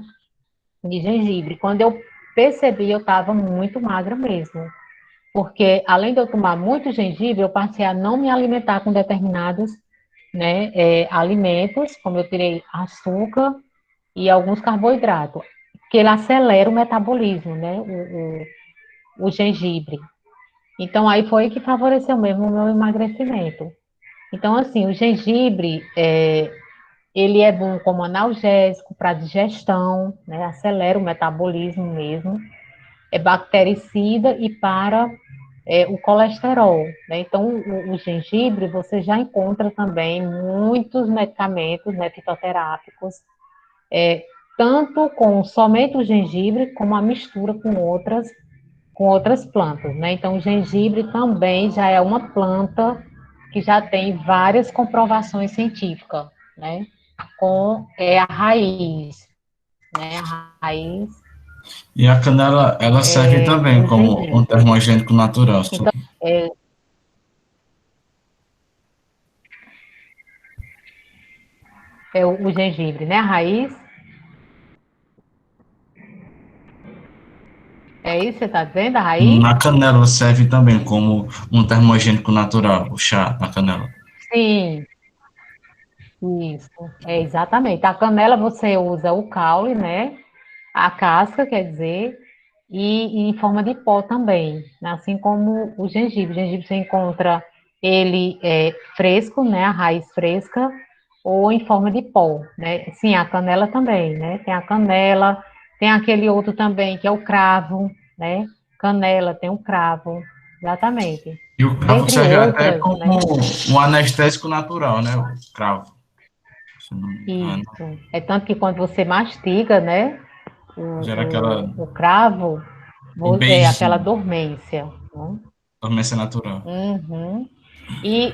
de gengibre. Quando eu percebi, eu estava muito magra mesmo. Porque além de eu tomar muito gengibre, eu passei a não me alimentar com determinados, né, alimentos, como eu tirei açúcar e alguns carboidratos, que ele acelera o metabolismo, né, o gengibre. Então, aí foi que favoreceu mesmo o meu emagrecimento. Então, assim, o gengibre, ele é bom como analgésico para digestão, né, acelera o metabolismo mesmo, é bactericida e para o colesterol, né? Então, o gengibre, você já encontra também muitos medicamentos, né, fitoterápicos, tanto com somente o gengibre, como a mistura com outras plantas, né? Então, o gengibre também já é uma planta que já tem várias comprovações científicas, né? Com a raiz, né? A raiz E a canela, ela serve também do como um gengibre. termogênico natural. Então, é, o gengibre, né? A raiz. É isso que você está dizendo, a raiz? Na canela serve também como um termogênico natural, o chá na canela. Sim, isso. É exatamente. A canela você usa o caule, né? A casca, quer dizer, e em forma de pó também, né? Assim como o gengibre. O gengibre você encontra ele fresco, né? A raiz fresca, ou em forma de pó, né? Sim, a canela também, né? Tem a canela, tem aquele outro também, que é o cravo, né? Canela, tem o cravo, exatamente. E o cravo Dentre serve até outras, como né? um anestésico natural, né? O cravo, se não me engano. Isso. É tanto que quando você mastiga, né? Gera aquela O cravo, o é aquela beijo, dormência, né? dormência natural. Uhum. E,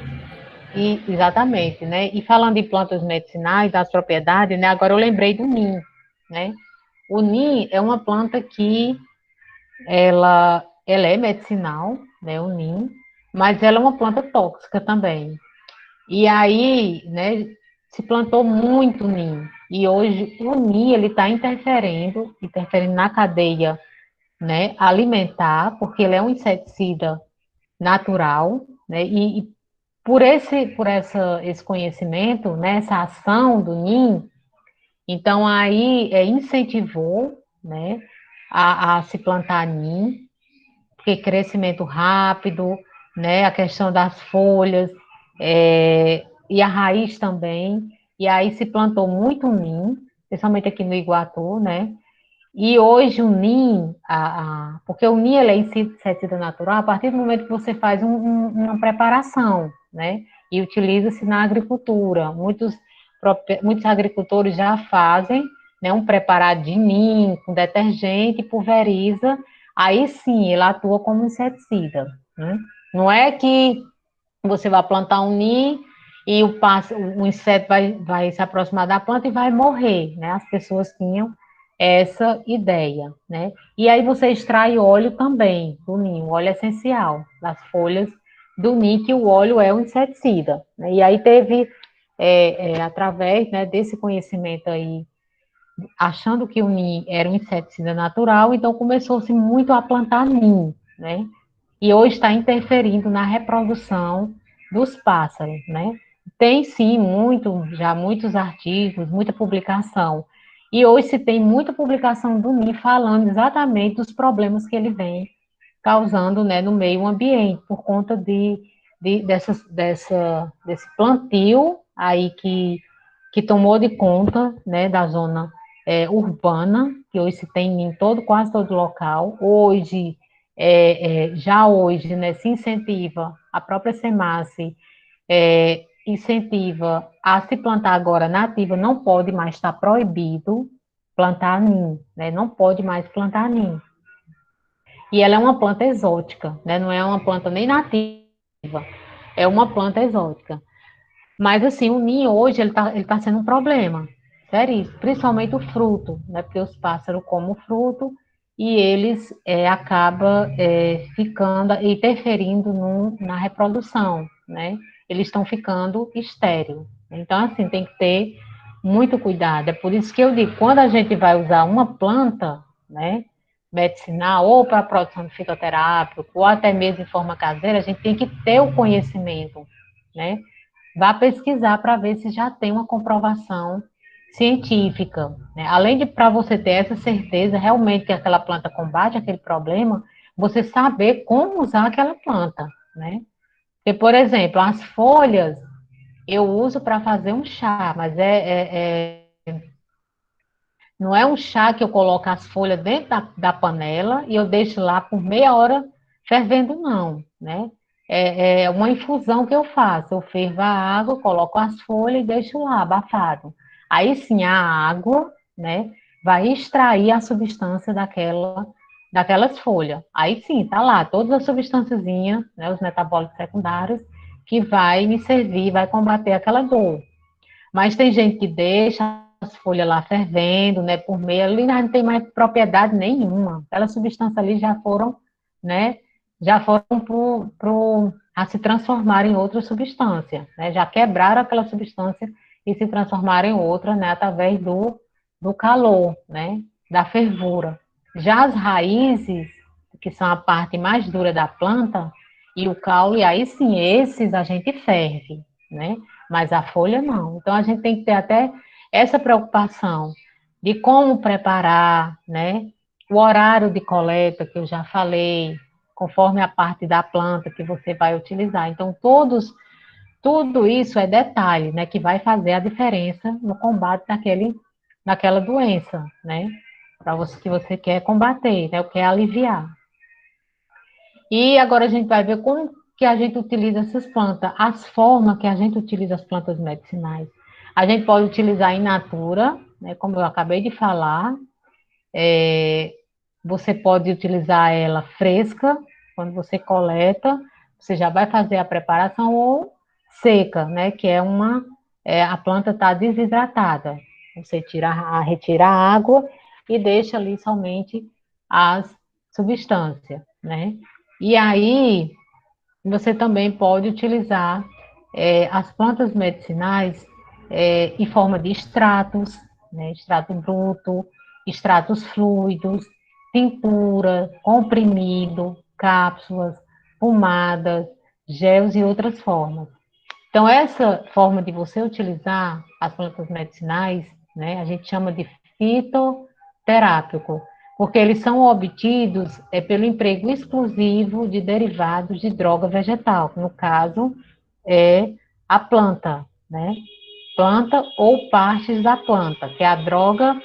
exatamente, né? E falando em plantas medicinais, das propriedades, né? Agora eu lembrei do NIM, né? O NIM é uma planta que ela é medicinal, né? O NIM, mas ela é uma planta tóxica também. E aí, né? Se plantou muito NIM. E hoje o NIM ele está interferindo na cadeia, né? Alimentar, porque ele é um inseticida natural, né? E esse conhecimento, né, essa ação do NIM, então aí incentivou, né, a se plantar NIM, porque crescimento rápido, né, a questão das folhas, e a raiz também, e aí se plantou muito NIM, principalmente aqui no Iguatu, né, e hoje o NIM, porque o NIM ele é inseticida natural a partir do momento que você faz uma preparação, né? E utiliza-se na agricultura. Muitos agricultores já fazem, né, um preparado de NIM com detergente, pulveriza, aí sim ele atua como inseticida, né? Não é que você vai plantar um NIM e o inseto vai se aproximar da planta e vai morrer, né? As pessoas tinham essa ideia, né? E aí você extrai óleo também do ninho, óleo essencial das folhas do ninho, que o óleo é um inseticida, né? E aí teve, através, né, desse conhecimento aí, achando que o ninho era um inseticida natural, então começou-se muito a plantar ninho, né? E hoje está interferindo na reprodução dos pássaros, né? Tem sim já muitos artigos, muita publicação. E hoje se tem muita publicação do NIM falando exatamente dos problemas que ele vem causando, né, no meio ambiente, por conta desse plantio aí que tomou de conta, né, da zona urbana, que hoje se tem em quase todo local. Hoje, já hoje, né, se incentiva, a própria SEMASSE incentiva a se plantar agora nativa, não pode mais estar proibido plantar ninho, né, não pode mais plantar ninho. E ela é uma planta exótica, né, não é uma planta nem nativa, é uma planta exótica. Mas, assim, o ninho hoje, ele tá sendo um problema, sério, principalmente o fruto, né? Porque os pássaros comem o fruto e eles acabam ficando, interferindo na reprodução, né? Eles estão ficando estéril. Então, assim, tem que ter muito cuidado. É por isso que eu digo, quando a gente vai usar uma planta, né, medicinal, ou para produção de fitoterápico, ou até mesmo de forma caseira, a gente tem que ter o conhecimento, né? Vá pesquisar para ver se já tem uma comprovação científica, né? Além de para você ter essa certeza realmente que aquela planta combate aquele problema, você saber como usar aquela planta, né? Porque, por exemplo, as folhas eu uso para fazer um chá, mas não é um chá que eu coloco as folhas dentro da panela e eu deixo lá por meia hora fervendo, não, né? É uma infusão que eu faço. Eu fervo a água, coloco as folhas e deixo lá abafado. Aí sim a água, né, vai extrair a substância daquelas folhas. Aí sim, tá lá, todas as substânciazinhas, né, os metabólicos secundários, que vai me servir, vai combater aquela dor. Mas tem gente que deixa as folhas lá fervendo, né, por meio, ali não tem mais propriedade nenhuma. Aquelas substâncias ali já foram, né, já foram a se transformar em outra substância, né, já quebraram aquela substância e se transformar em outra, né, através do calor, né, da fervura. Já as raízes, que são a parte mais dura da planta, e o caule, aí sim, esses a gente ferve, né, mas a folha não. Então a gente tem que ter até essa preocupação de como preparar, né, o horário de coleta, que eu já falei, conforme a parte da planta que você vai utilizar. Então, tudo isso é detalhe, né, que vai fazer a diferença no combate daquela doença, né, para você que você quer combater, né, quer aliviar. E agora a gente vai ver como que a gente utiliza essas plantas, as formas que a gente utiliza as plantas medicinais. A gente pode utilizar in natura, né, como eu acabei de falar, você pode utilizar ela fresca, quando você coleta, você já vai fazer a preparação, ou seca, né? Que é a planta está desidratada. Você retira a água e deixa ali somente as substâncias, né? E aí, você também pode utilizar as plantas medicinais em forma de extratos, né, extrato bruto, extratos fluidos, tintura, comprimido, cápsulas, pomadas, gels e outras formas. Então, essa forma de você utilizar as plantas medicinais, né, a gente chama de fitoterápico, porque eles são obtidos pelo emprego exclusivo de derivados de droga vegetal, que no caso é a planta, né? Planta ou partes da planta, que a droga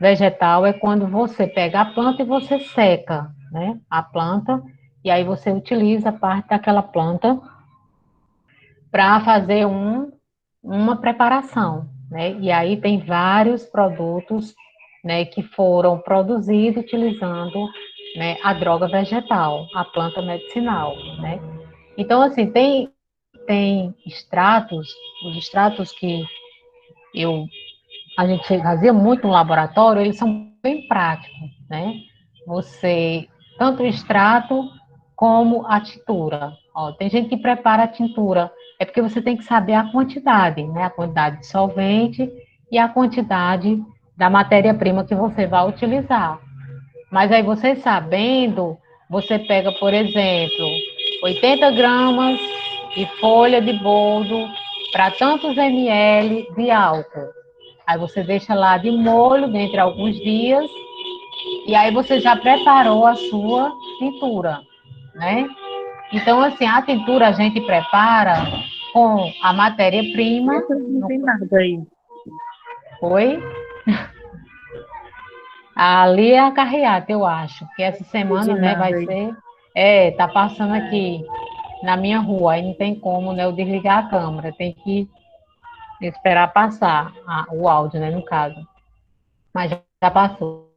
vegetal é quando você pega a planta e você seca, né? A planta, e aí você utiliza parte daquela planta para fazer uma preparação, né? E aí tem vários produtos, né, que foram produzidos utilizando, né, a droga vegetal, a planta medicinal, né? Então, assim, tem extratos, os extratos que eu, a gente fazia muito no laboratório, eles são bem práticos, né? Você, tanto o extrato como a tintura. Ó, tem gente que prepara a tintura, é porque você tem que saber a quantidade, né? A quantidade de solvente e a quantidade da matéria-prima que você vai utilizar. Mas aí você sabendo, você pega, por exemplo, 80 gramas de folha de boldo para tantos ml de álcool. Aí você deixa lá de molho dentro de alguns dias e aí você já preparou a sua tintura, né? Então, assim, a tintura a gente prepara com a matéria-prima. Não tem nada aí. Oi? Ali é a carreata, eu acho, que essa semana, né, vai ser. Tá passando aqui na minha rua, aí não tem como, né, eu desligar a câmera, tem que esperar passar o áudio, né, no caso. Mas já passou.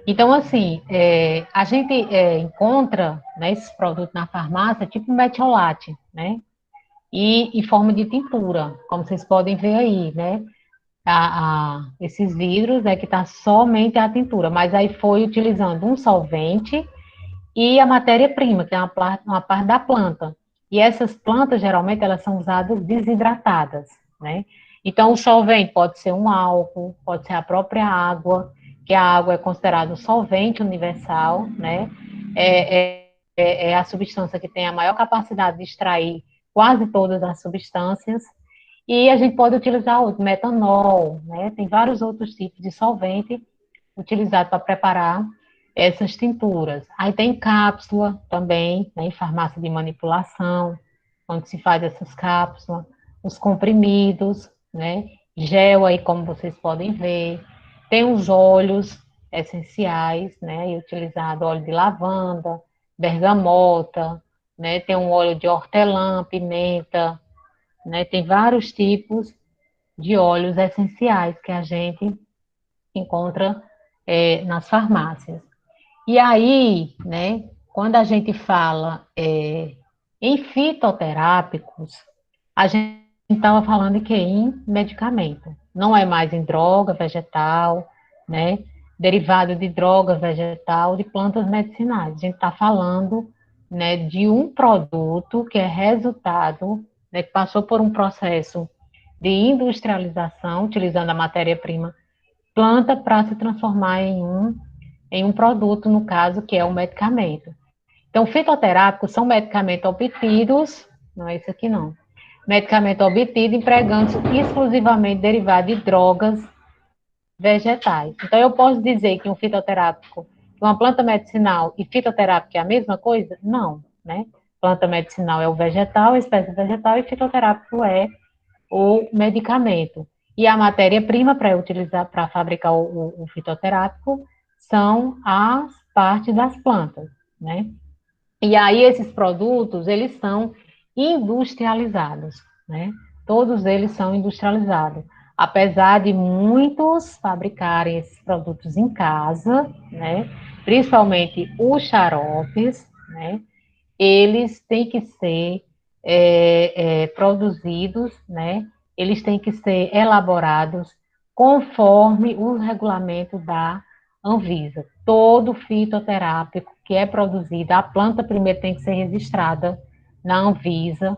Então, assim, a gente encontra, né, esses produtos na farmácia, tipo metiolate, né, e em forma de tintura, como vocês podem ver aí, né, esses vidros é que está somente a tintura, mas aí foi utilizando um solvente e a matéria-prima, que é uma parte da planta. E essas plantas, geralmente, elas são usadas desidratadas, né? Então, o solvente pode ser um álcool, pode ser a própria água, que a água é considerada um solvente universal, né? É a substância que tem a maior capacidade de extrair quase todas as substâncias. E a gente pode utilizar outro, metanol, né? Tem vários outros tipos de solvente utilizado para preparar essas tinturas. Aí tem cápsula também, né, em farmácia de manipulação, onde se faz essas cápsulas, os comprimidos, né, gel aí, como vocês podem ver. Tem os óleos essenciais, né, utilizado óleo de lavanda, bergamota, né, tem um óleo de hortelã, pimenta, né, tem vários tipos de óleos essenciais que a gente encontra nas farmácias. E aí, né, quando a gente fala em fitoterápicos, a gente estava falando de que em medicamento, não é mais em droga vegetal, né, derivado de droga vegetal, de plantas medicinais. A gente está falando, né, de um produto que é resultado, né, que passou por um processo de industrialização, utilizando a matéria-prima planta para se transformar em um produto, no caso, que é o medicamento. Então, fitoterápicos são medicamentos obtidos, não é isso aqui não, medicamento obtido empregando exclusivamente derivado de drogas vegetais. Então, eu posso dizer que um fitoterápico, uma planta medicinal e fitoterápico é a mesma coisa? Não, né? Planta medicinal é o vegetal, a espécie vegetal, e fitoterápico é o medicamento. E a matéria-prima para utilizar, para fabricar o fitoterápico são as partes das plantas, né? E aí esses produtos, eles são industrializados, né? Todos eles são industrializados. Apesar de muitos fabricarem esses produtos em casa, né? Principalmente os xaropes, né? Eles têm que ser produzidos, né? Eles têm que ser elaborados conforme o regulamento da Anvisa. Todo fitoterápico que é produzido, a planta primeiro tem que ser registrada na Anvisa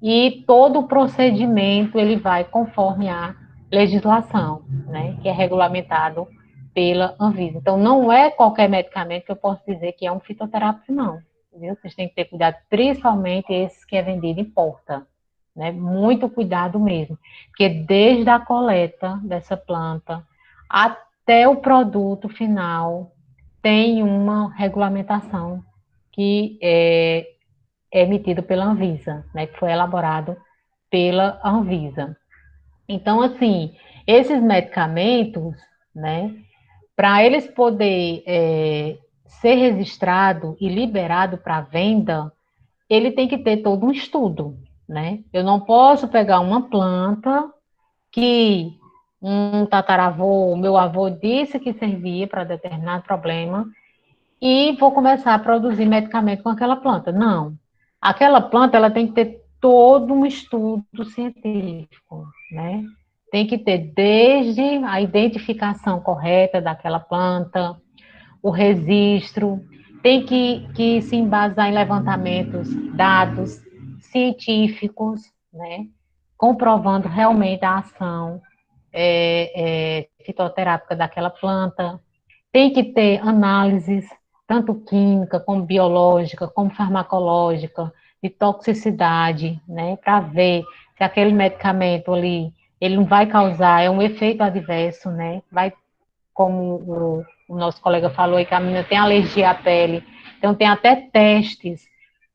e todo o procedimento ele vai conforme a legislação, né? Que é regulamentado pela Anvisa. Então, não é qualquer medicamento que eu posso dizer que é um fitoterápico, não. Viu? Vocês têm que ter cuidado, principalmente esses que é vendido em porta, né? Muito cuidado mesmo, porque desde a coleta dessa planta até o produto final tem uma regulamentação que é emitida pela Anvisa, né? Que foi elaborado pela Anvisa. Então, assim, esses medicamentos, né? Para eles poderem ser registrado e liberado para venda, ele tem que ter todo um estudo, né? Eu não posso pegar uma planta que um tataravô, meu avô disse que servia para determinado problema e vou começar a produzir medicamento com aquela planta. Não. Aquela planta, ela tem que ter todo um estudo científico, né? Tem que ter desde a identificação correta daquela planta, o registro, tem que se embasar em levantamentos, dados científicos, né, comprovando realmente a ação fitoterápica daquela planta, tem que ter análises, tanto química, como biológica, como farmacológica, de toxicidade, né, para ver se aquele medicamento ali, ele não vai causar, é um efeito adverso, né, vai, como o nosso colega falou, que a menina tem alergia à pele, então tem até testes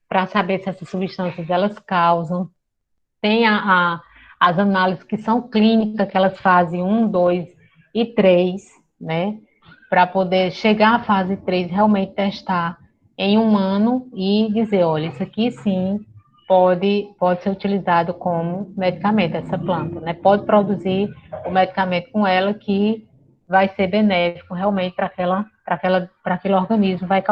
para saber se essas substâncias elas causam, tem as análises que são clínicas, que elas fazem 1, 2 e 3, né, para poder chegar à fase 3, realmente testar em humano e dizer, olha, isso aqui sim pode ser utilizado como medicamento, essa planta, né, pode produzir o medicamento com ela que vai ser benéfico realmente para aquele organismo, vai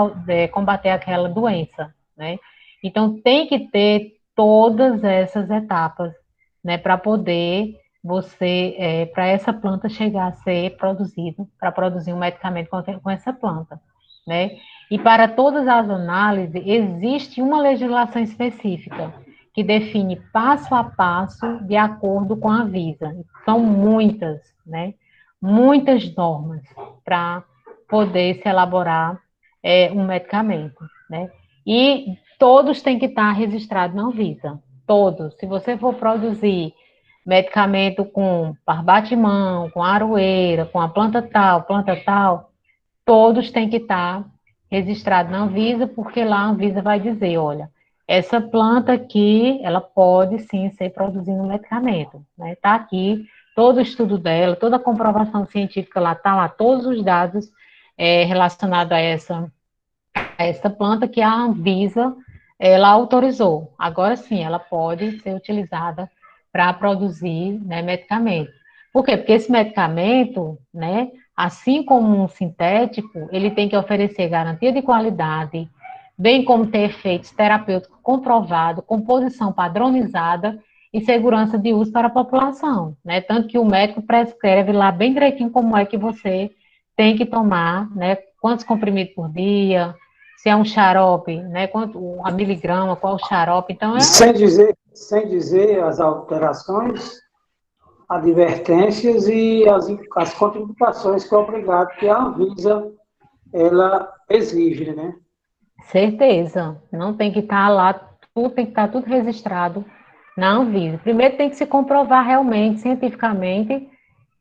combater aquela doença, né? Então, tem que ter todas essas etapas, né, para poder para essa planta chegar a ser produzido, para produzir um medicamento com essa planta, né? E para todas as análises, existe uma legislação específica que define passo a passo de acordo com a Anvisa. São muitas, né? Muitas normas para poder se elaborar um medicamento, né? E todos têm que estar registrados na Anvisa, todos. Se você for produzir medicamento com barbatimão, com aroeira, com a planta tal, todos têm que estar registrados na Anvisa, porque lá a Anvisa vai dizer, olha, essa planta aqui, ela pode sim ser produzindo medicamento, né? Está aqui todo o estudo dela, toda a comprovação científica lá, está lá todos os dados relacionados a essa planta que a Anvisa, ela autorizou. Agora sim, ela pode ser utilizada para produzir, né, medicamento. Por quê? Porque esse medicamento, né, assim como um sintético, ele tem que oferecer garantia de qualidade, bem como ter efeitos terapêuticos comprovados, composição padronizada e segurança de uso para a população, né? Tanto que o médico prescreve lá bem direitinho como é que você tem que tomar, né? Quantos comprimidos por dia, se é um xarope, né? Quanto a miligrama, qual o xarope, então Sem dizer as alterações advertências e as contraindicações que é obrigado, que a Anvisa, ela exige, né? Certeza. Não tem que estar lá, tudo tem que estar tudo registrado na Anvisa. Primeiro tem que se comprovar realmente, cientificamente,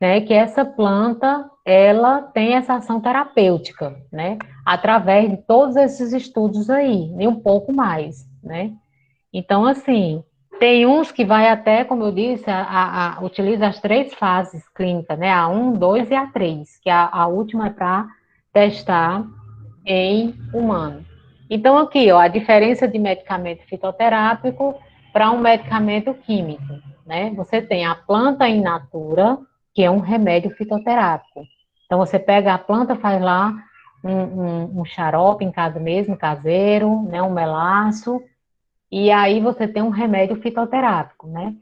né, que essa planta, ela tem essa ação terapêutica, né, através de todos esses estudos aí, e um pouco mais, né. Então, assim, tem uns que vai até, como eu disse, utiliza as 3 fases clínicas, né, a 1, 2 e a 3, que a última é para testar em humano. Então, aqui, ó, a diferença de medicamento fitoterápico para um medicamento químico, né? Você tem a planta in natura, que é um remédio fitoterápico. Então, você pega a planta, faz lá um xarope em casa mesmo, caseiro, né? Um melaço, e aí você tem um remédio fitoterápico, né?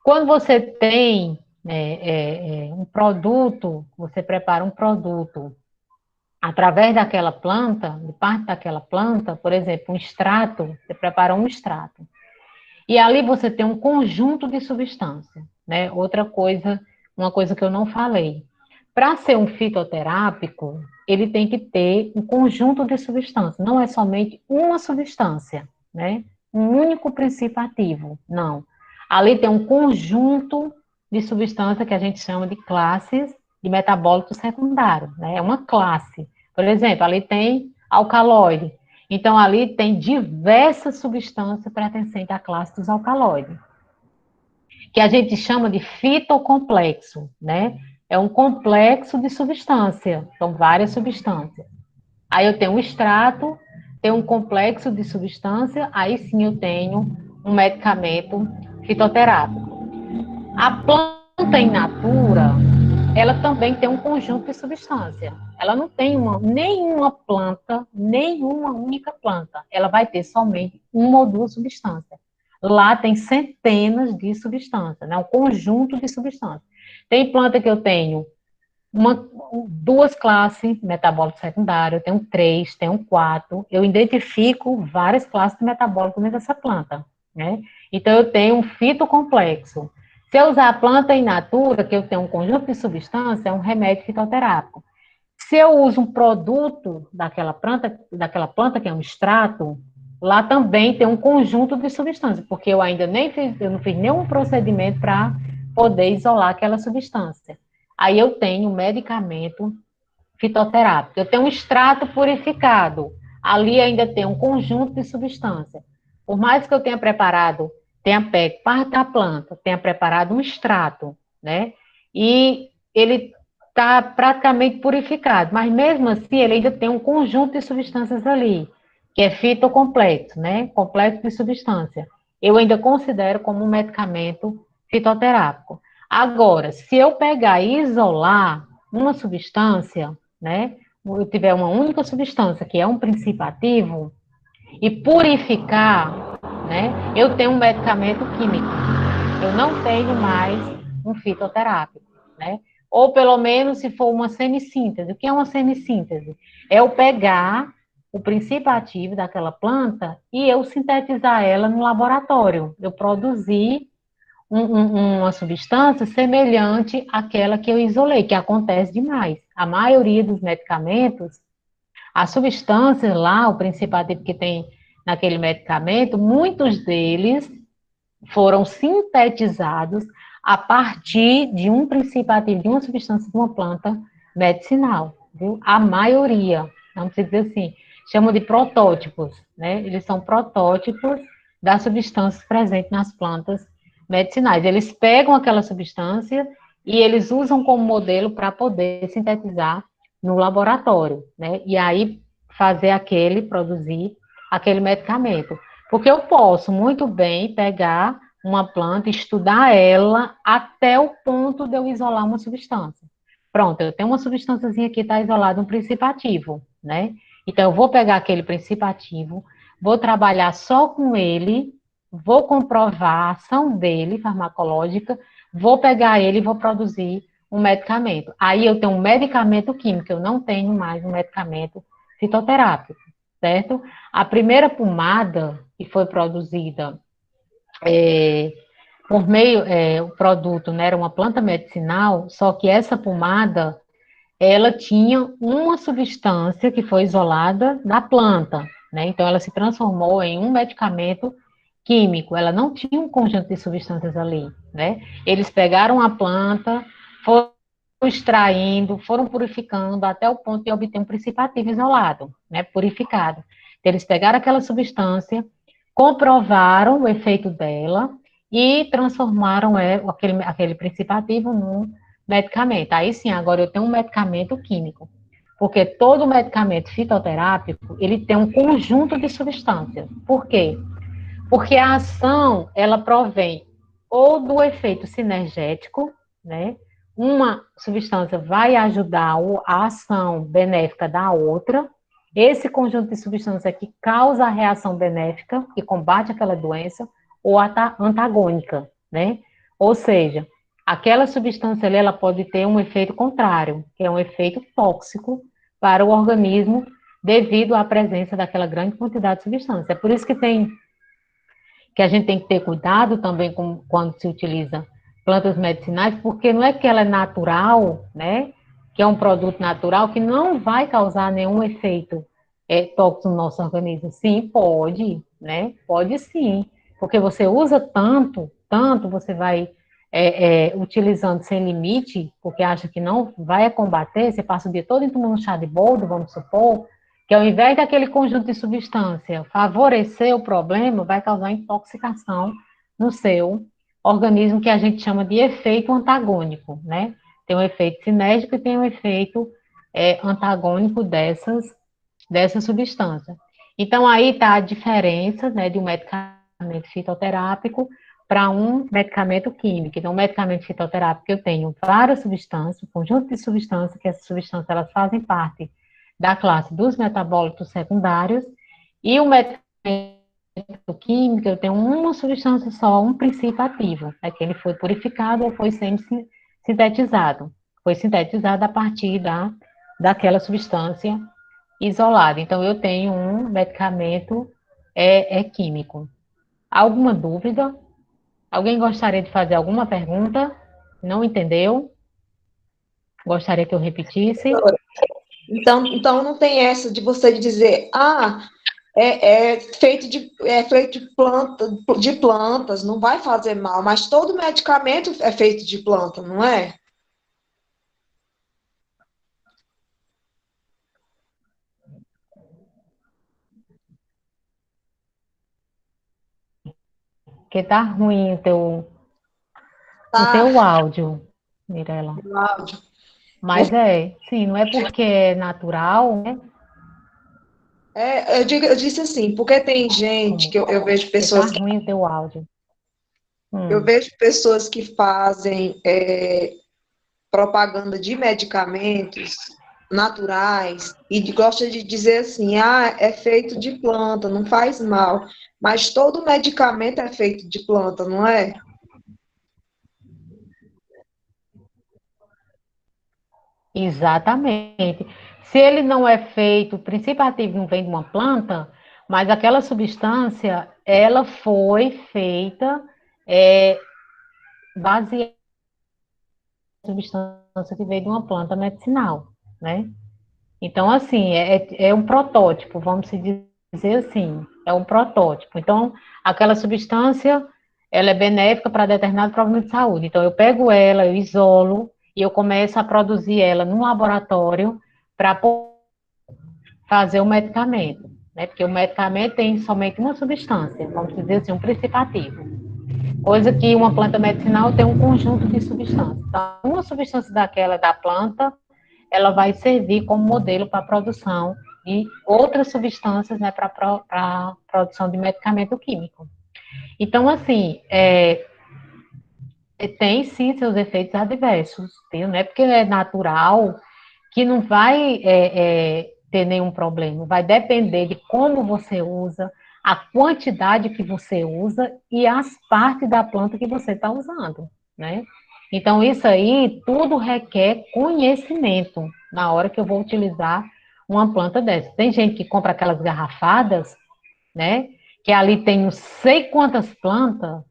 Quando você tem um produto, você prepara um produto através daquela planta, de parte daquela planta, por exemplo, um extrato, você prepara um extrato. E ali você tem um conjunto de substâncias, né? Outra coisa, uma coisa que eu não falei. Para ser um fitoterápico, ele tem que ter um conjunto de substâncias, não é somente uma substância, né? Um único princípio ativo, não. Ali tem um conjunto de substâncias que a gente chama de classes de metabólitos secundários, né? É uma classe. Por exemplo, ali tem alcaloide. Então, ali tem diversas substâncias pertencentes à classe dos alcaloides, que a gente chama de fitocomplexo, né? É um complexo de substância, são várias substâncias. Aí eu tenho um extrato, tenho um complexo de substância, aí sim eu tenho um medicamento fitoterápico. A planta in natura, ela também tem um conjunto de substância. Ela não tem nenhuma planta, nenhuma única planta. Ela vai ter somente uma ou duas substâncias. Lá tem centenas de substâncias, né? Um conjunto de substâncias. Tem planta que eu tenho duas classes de metabólico secundário, eu tenho 3, tenho 4. Eu identifico várias classes de metabólico dentro dessa planta, né? Então, eu tenho um fitocomplexo. Se eu usar a planta in natura, que eu tenho um conjunto de substâncias, é um remédio fitoterápico. Se eu uso um produto daquela planta, que é um extrato, lá também tem um conjunto de substâncias, porque eu ainda eu não fiz nenhum procedimento para poder isolar aquela substância. Aí eu tenho um medicamento fitoterápico. Eu tenho um extrato purificado. Ali ainda tem um conjunto de substâncias. Por mais que eu tenha pego parte da planta, tenha preparado um extrato, né? E ele está praticamente purificado, mas mesmo assim ele ainda tem um conjunto de substâncias ali, que é fitocomplexo, né? Complexo de substância. Eu ainda considero como um medicamento fitoterápico. Agora, se eu pegar e isolar uma substância, né? Eu tiver uma única substância, que é um princípio ativo, e purificar, né? Eu tenho um medicamento químico. Eu não tenho mais um fitoterápico, né? Ou pelo menos se for uma semissíntese. O que é uma semissíntese? É eu pegar o princípio ativo daquela planta e eu sintetizar ela no laboratório. Eu produzir uma substância semelhante àquela que eu isolei, que acontece demais. A maioria dos medicamentos, as substâncias lá, o princípio ativo que tem naquele medicamento, muitos deles foram sintetizados a partir de um princípio ativo, de uma substância de uma planta medicinal, viu? A maioria, não precisa dizer assim, chamam de protótipos, né? Eles são protótipos das substâncias presentes nas plantas medicinais. Eles pegam aquela substância e eles usam como modelo para poder sintetizar no laboratório, né? E aí produzir aquele medicamento. Porque eu posso muito bem pegar uma planta, estudar ela até o ponto de eu isolar uma substância. Pronto, eu tenho uma substânciazinha aqui, está isolada, um princípio ativo, né? Então, eu vou pegar aquele princípio ativo, vou trabalhar só com ele, vou comprovar a ação dele, farmacológica, vou pegar ele e vou produzir um medicamento. Aí eu tenho um medicamento químico, eu não tenho mais um medicamento fitoterápico, certo? A primeira pomada que foi produzida por meio, o produto, né, era uma planta medicinal, só que essa pomada, ela tinha uma substância que foi isolada da planta, né? Então ela se transformou em um medicamento químico, ela não tinha um conjunto de substâncias ali, né? Eles pegaram a planta, foram extraindo, foram purificando até o ponto de obter um princípio ativo isolado, né? Purificado. Então, eles pegaram aquela substância, comprovaram o efeito dela e transformaram aquele princípio ativo num medicamento. Aí sim, agora eu tenho um medicamento químico. Porque todo medicamento fitoterápico, ele tem um conjunto de substâncias. Por quê? Porque a ação, ela provém ou do efeito sinergético, né? Uma substância vai ajudar a ação benéfica da outra. Esse conjunto de substâncias que causa a reação benéfica, que combate aquela doença, ou antagônica, né? Ou seja, aquela substância ali, ela pode ter um efeito contrário, que é um efeito tóxico para o organismo, devido à presença daquela grande quantidade de substância. É por isso que a gente tem que ter cuidado também quando se utiliza plantas medicinais, porque não é que ela é natural, né? Que é um produto natural que não vai causar nenhum efeito tóxico no nosso organismo. Sim, pode, né? Pode sim, porque você usa tanto, você vai utilizando sem limite, porque acha que não vai combater, você passa o dia todo tomando um chá de boldo, vamos supor, que ao invés daquele conjunto de substância favorecer o problema, vai causar intoxicação no seu organismo, que a gente chama de efeito antagônico, né? Tem um efeito sinérgico e tem um efeito antagônico dessa substância. Então, aí está a diferença, né, de um medicamento fitoterápico para um medicamento químico. Então, o medicamento fitoterápico, eu tenho várias substâncias, um conjunto de substâncias, que essas substâncias elas fazem parte da classe dos metabólitos secundários, e o medicamento químico, eu tenho uma substância só, um princípio ativo, é que ele foi purificado ou foi sendo sintetizado. Foi sintetizado a partir daquela substância isolada. Então, eu tenho um medicamento químico. Alguma dúvida? Alguém gostaria de fazer alguma pergunta? Não entendeu? Gostaria que eu repetisse? Então não tem essa de você dizer, é feito de plantas, não vai fazer mal, mas todo medicamento é feito de planta, não é? Porque tá ruim o Tá, teu áudio, Mirela. Cláudio. Mas sim, não é porque é natural, né? Eu disse assim, porque tem gente Como? que eu vejo Porque tá pessoas que ruim o teu áudio. eu Hum. vejo pessoas que fazem propaganda de medicamentos naturais e gosta de dizer assim, é feito de planta, não faz mal. Mas todo medicamento é feito de planta, não é? Exatamente. Se ele não é feito, o princípio ativo não vem de uma planta, mas aquela substância, ela foi feita baseada em substância que veio de uma planta medicinal, né? Então, assim, é um protótipo, vamos dizer assim, é um protótipo. Então, aquela substância, ela é benéfica para determinado problema de saúde. Então, eu pego ela, eu isolo, e eu começo a produzir ela num laboratório para fazer o medicamento, né? Porque o medicamento tem somente uma substância, vamos dizer assim, um princípio ativo. Coisa que uma planta medicinal tem um conjunto de substâncias. Então, uma substância daquela da planta, ela vai servir como modelo para a produção de outras substâncias, né, para a produção de medicamento químico. Então, assim, tem sim seus efeitos adversos, viu? Não é porque é natural que não vai ter nenhum problema, vai depender de como você usa, a quantidade que você usa e as partes da planta que você está usando, né? Então, isso aí tudo requer conhecimento na hora que eu vou utilizar uma planta dessa. Tem gente que compra aquelas garrafadas, né? Que ali tem não sei quantas plantas,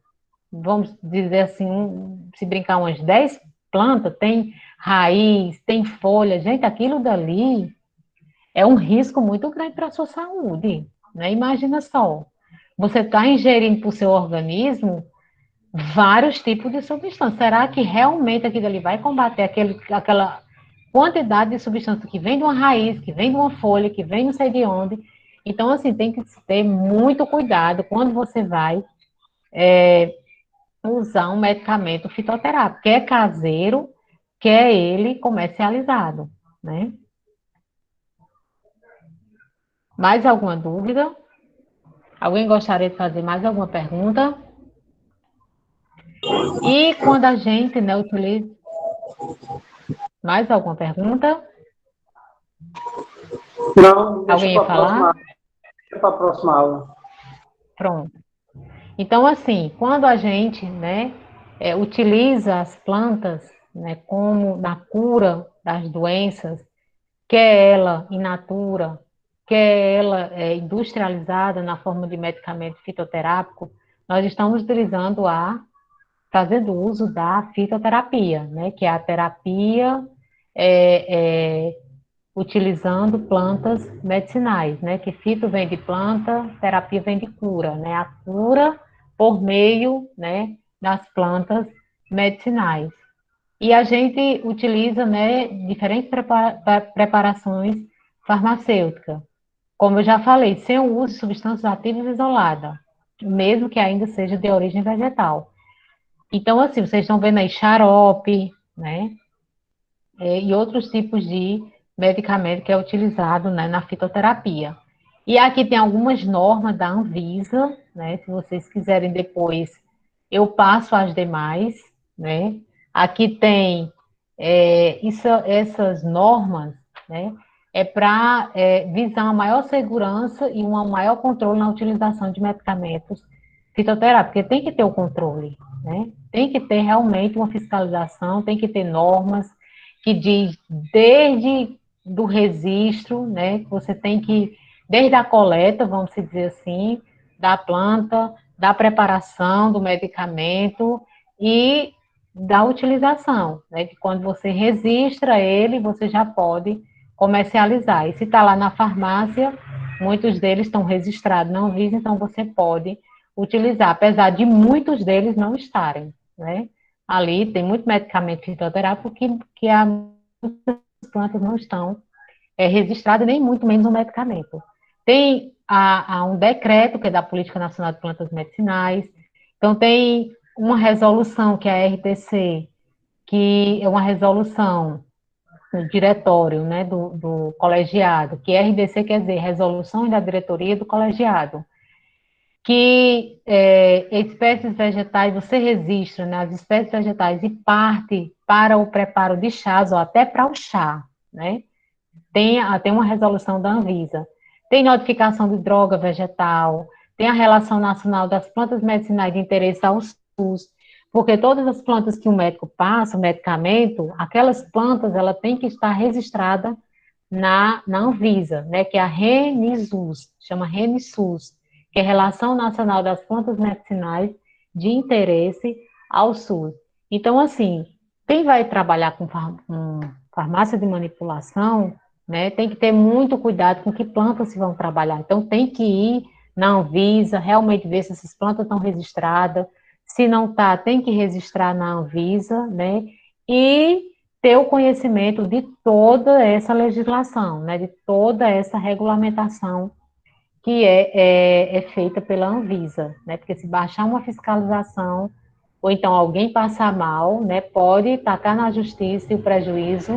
vamos dizer assim, se brincar umas 10 plantas, tem raiz, tem folha, gente, aquilo dali é um risco muito grande para a sua saúde, né? Imagina só, você está ingerindo para o seu organismo vários tipos de substâncias. Será que realmente aquilo ali vai combater aquela quantidade de substância que vem de uma raiz, que vem de uma folha, que vem não sei de onde? Então, assim, tem que ter muito cuidado quando você vai usar um medicamento fitoterápico, quer caseiro, quer ele comercializado, né? Mais alguma dúvida? Alguém gostaria de fazer mais alguma pergunta? E quando a gente, né, utiliza... Mais alguma pergunta? Não, deixa Alguém para ia a próxima, falar? deixa para a próxima aula. Pronto. Então, assim, quando a gente, né, utiliza as plantas, né, como na cura das doenças, quer ela in natura, quer ela industrializada na forma de medicamento fitoterápico, nós estamos utilizando fazendo uso da fitoterapia, né, que é a terapia utilizando plantas medicinais, né? Que fito vem de planta, terapia vem de cura, né? A cura por meio, né, das plantas medicinais. E a gente utiliza, né, diferentes preparações farmacêuticas. Como eu já falei, sem o uso de substâncias ativas isoladas, mesmo que ainda seja de origem vegetal. Então, assim, vocês estão vendo aí xarope, né? E outros tipos de medicamento que é utilizado, né, na fitoterapia. E aqui tem algumas normas da Anvisa, né? Se vocês quiserem depois, eu passo as demais, né? Aqui tem essas normas, né? É para visar uma maior segurança e um maior controle na utilização de medicamentos fitoterápicos, porque tem que ter o controle, né? Tem que ter realmente uma fiscalização, tem que ter normas que diz desde do registro, né? Que você tem que, desde a coleta, vamos dizer assim, da planta, da preparação do medicamento e da utilização, né? Que quando você registra ele, você já pode comercializar. E se está lá na farmácia, muitos deles estão registrados na Anvisa, então você pode utilizar, apesar de muitos deles não estarem, né? Ali tem muito medicamento fitoterápico que as plantas não estão registradas, nem muito menos um medicamento. Tem um decreto, que é da Política Nacional de Plantas Medicinais, então tem uma resolução, que é a RTC, que é uma resolução do diretório, né, do colegiado, que RDC quer dizer Resolução da Diretoria do Colegiado, que espécies vegetais, você registra, né, as espécies vegetais e parte para o preparo de chás, ou até para o chá, né? Tem uma resolução da Anvisa. Tem notificação de droga vegetal, tem a Relação Nacional das Plantas Medicinais de Interesse ao SUS, porque todas as plantas que o médico passa, o medicamento, aquelas plantas, ela tem que estar registrada na Anvisa, né, que é a RENISUS, chama RENISUS, que é Relação Nacional das Plantas Medicinais de Interesse ao SUS. Então, assim, quem vai trabalhar com farmácia de manipulação, né, tem que ter muito cuidado com que plantas se vão trabalhar. Então, tem que ir na Anvisa, realmente ver se essas plantas estão registradas. Se não está, tem que registrar na Anvisa, né, e ter o conhecimento de toda essa legislação, né, de toda essa regulamentação que é feita pela Anvisa, né, porque se baixar uma fiscalização, ou então alguém passar mal, né, pode tacar na justiça e o prejuízo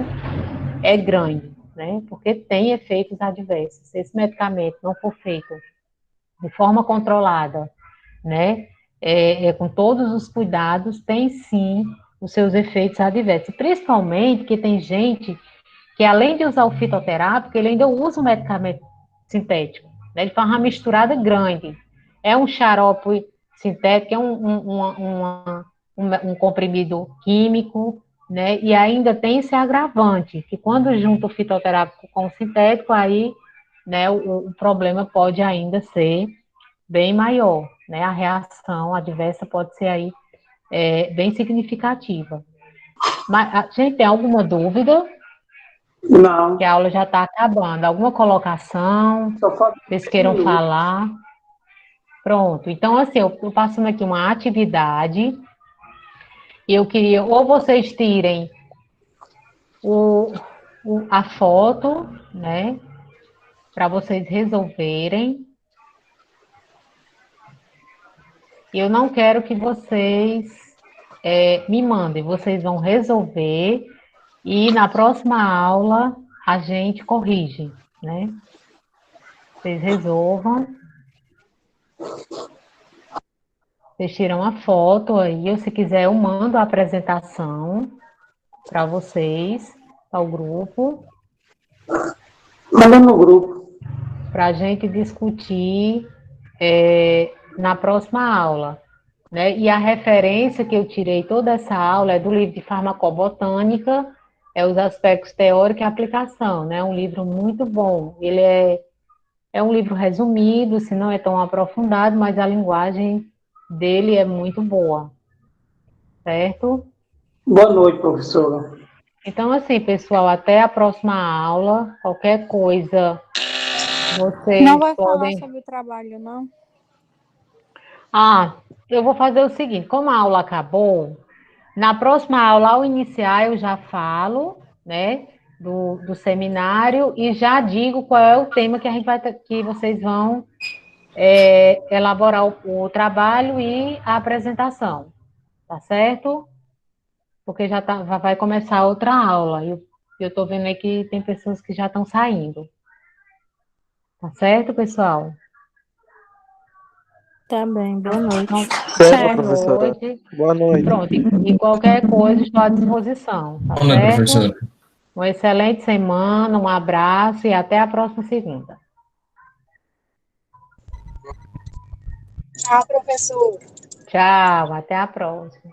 é grande, né, porque tem efeitos adversos. Se esse medicamento não for feito de forma controlada, né, com todos os cuidados, tem sim os seus efeitos adversos, principalmente que tem gente que além de usar o fitoterápico, ele ainda usa o medicamento sintético, né? Ele faz uma misturada grande. É um xarope sintético, é um comprimido químico, né? E ainda tem esse agravante, que quando junta o fitoterápico com o sintético, aí, né, o problema pode ainda ser bem maior, né? A reação adversa pode ser aí bem significativa. Mas, gente, tem alguma dúvida? Não, Que a aula já está acabando. Alguma colocação? só falta Vocês 10 queiram minutos. falar? Pronto. Então, assim, eu estou passando aqui uma atividade. E eu queria, ou vocês tirem a foto, né? Para vocês resolverem. Eu não quero que vocês me mandem, vocês vão resolver e na próxima aula a gente corrige, né? Vocês resolvam, vocês tiram a foto aí, ou se quiser eu mando a apresentação para vocês, para o grupo, Manda no grupo. para a gente discutir na próxima aula. Né? E a referência que eu tirei toda essa aula é do livro de farmacobotânica, os aspectos teóricos e aplicação, né? Um livro muito bom. Ele é um livro resumido, se não é tão aprofundado, mas a linguagem dele é muito boa, certo? Boa noite, professora. Então, assim, pessoal, até a próxima aula. Qualquer coisa, vocês Não vai falar podem... sobre o trabalho, não? Eu vou fazer o seguinte, como a aula acabou, na próxima aula, ao iniciar, eu já falo, né, do seminário e já digo qual é o tema que a gente vai que vocês vão elaborar o trabalho e a apresentação, tá certo? Porque já vai começar outra aula. E eu estou vendo aí que tem pessoas que já estão saindo. Tá certo, pessoal? Tá bem, boa noite. Então, Certo, boa professora. noite. Boa noite. Pronto, e qualquer coisa estou à disposição, tá Boa noite, certo? professora. Uma excelente semana, um abraço e até a próxima segunda. Tchau, professor. Tchau, até a próxima.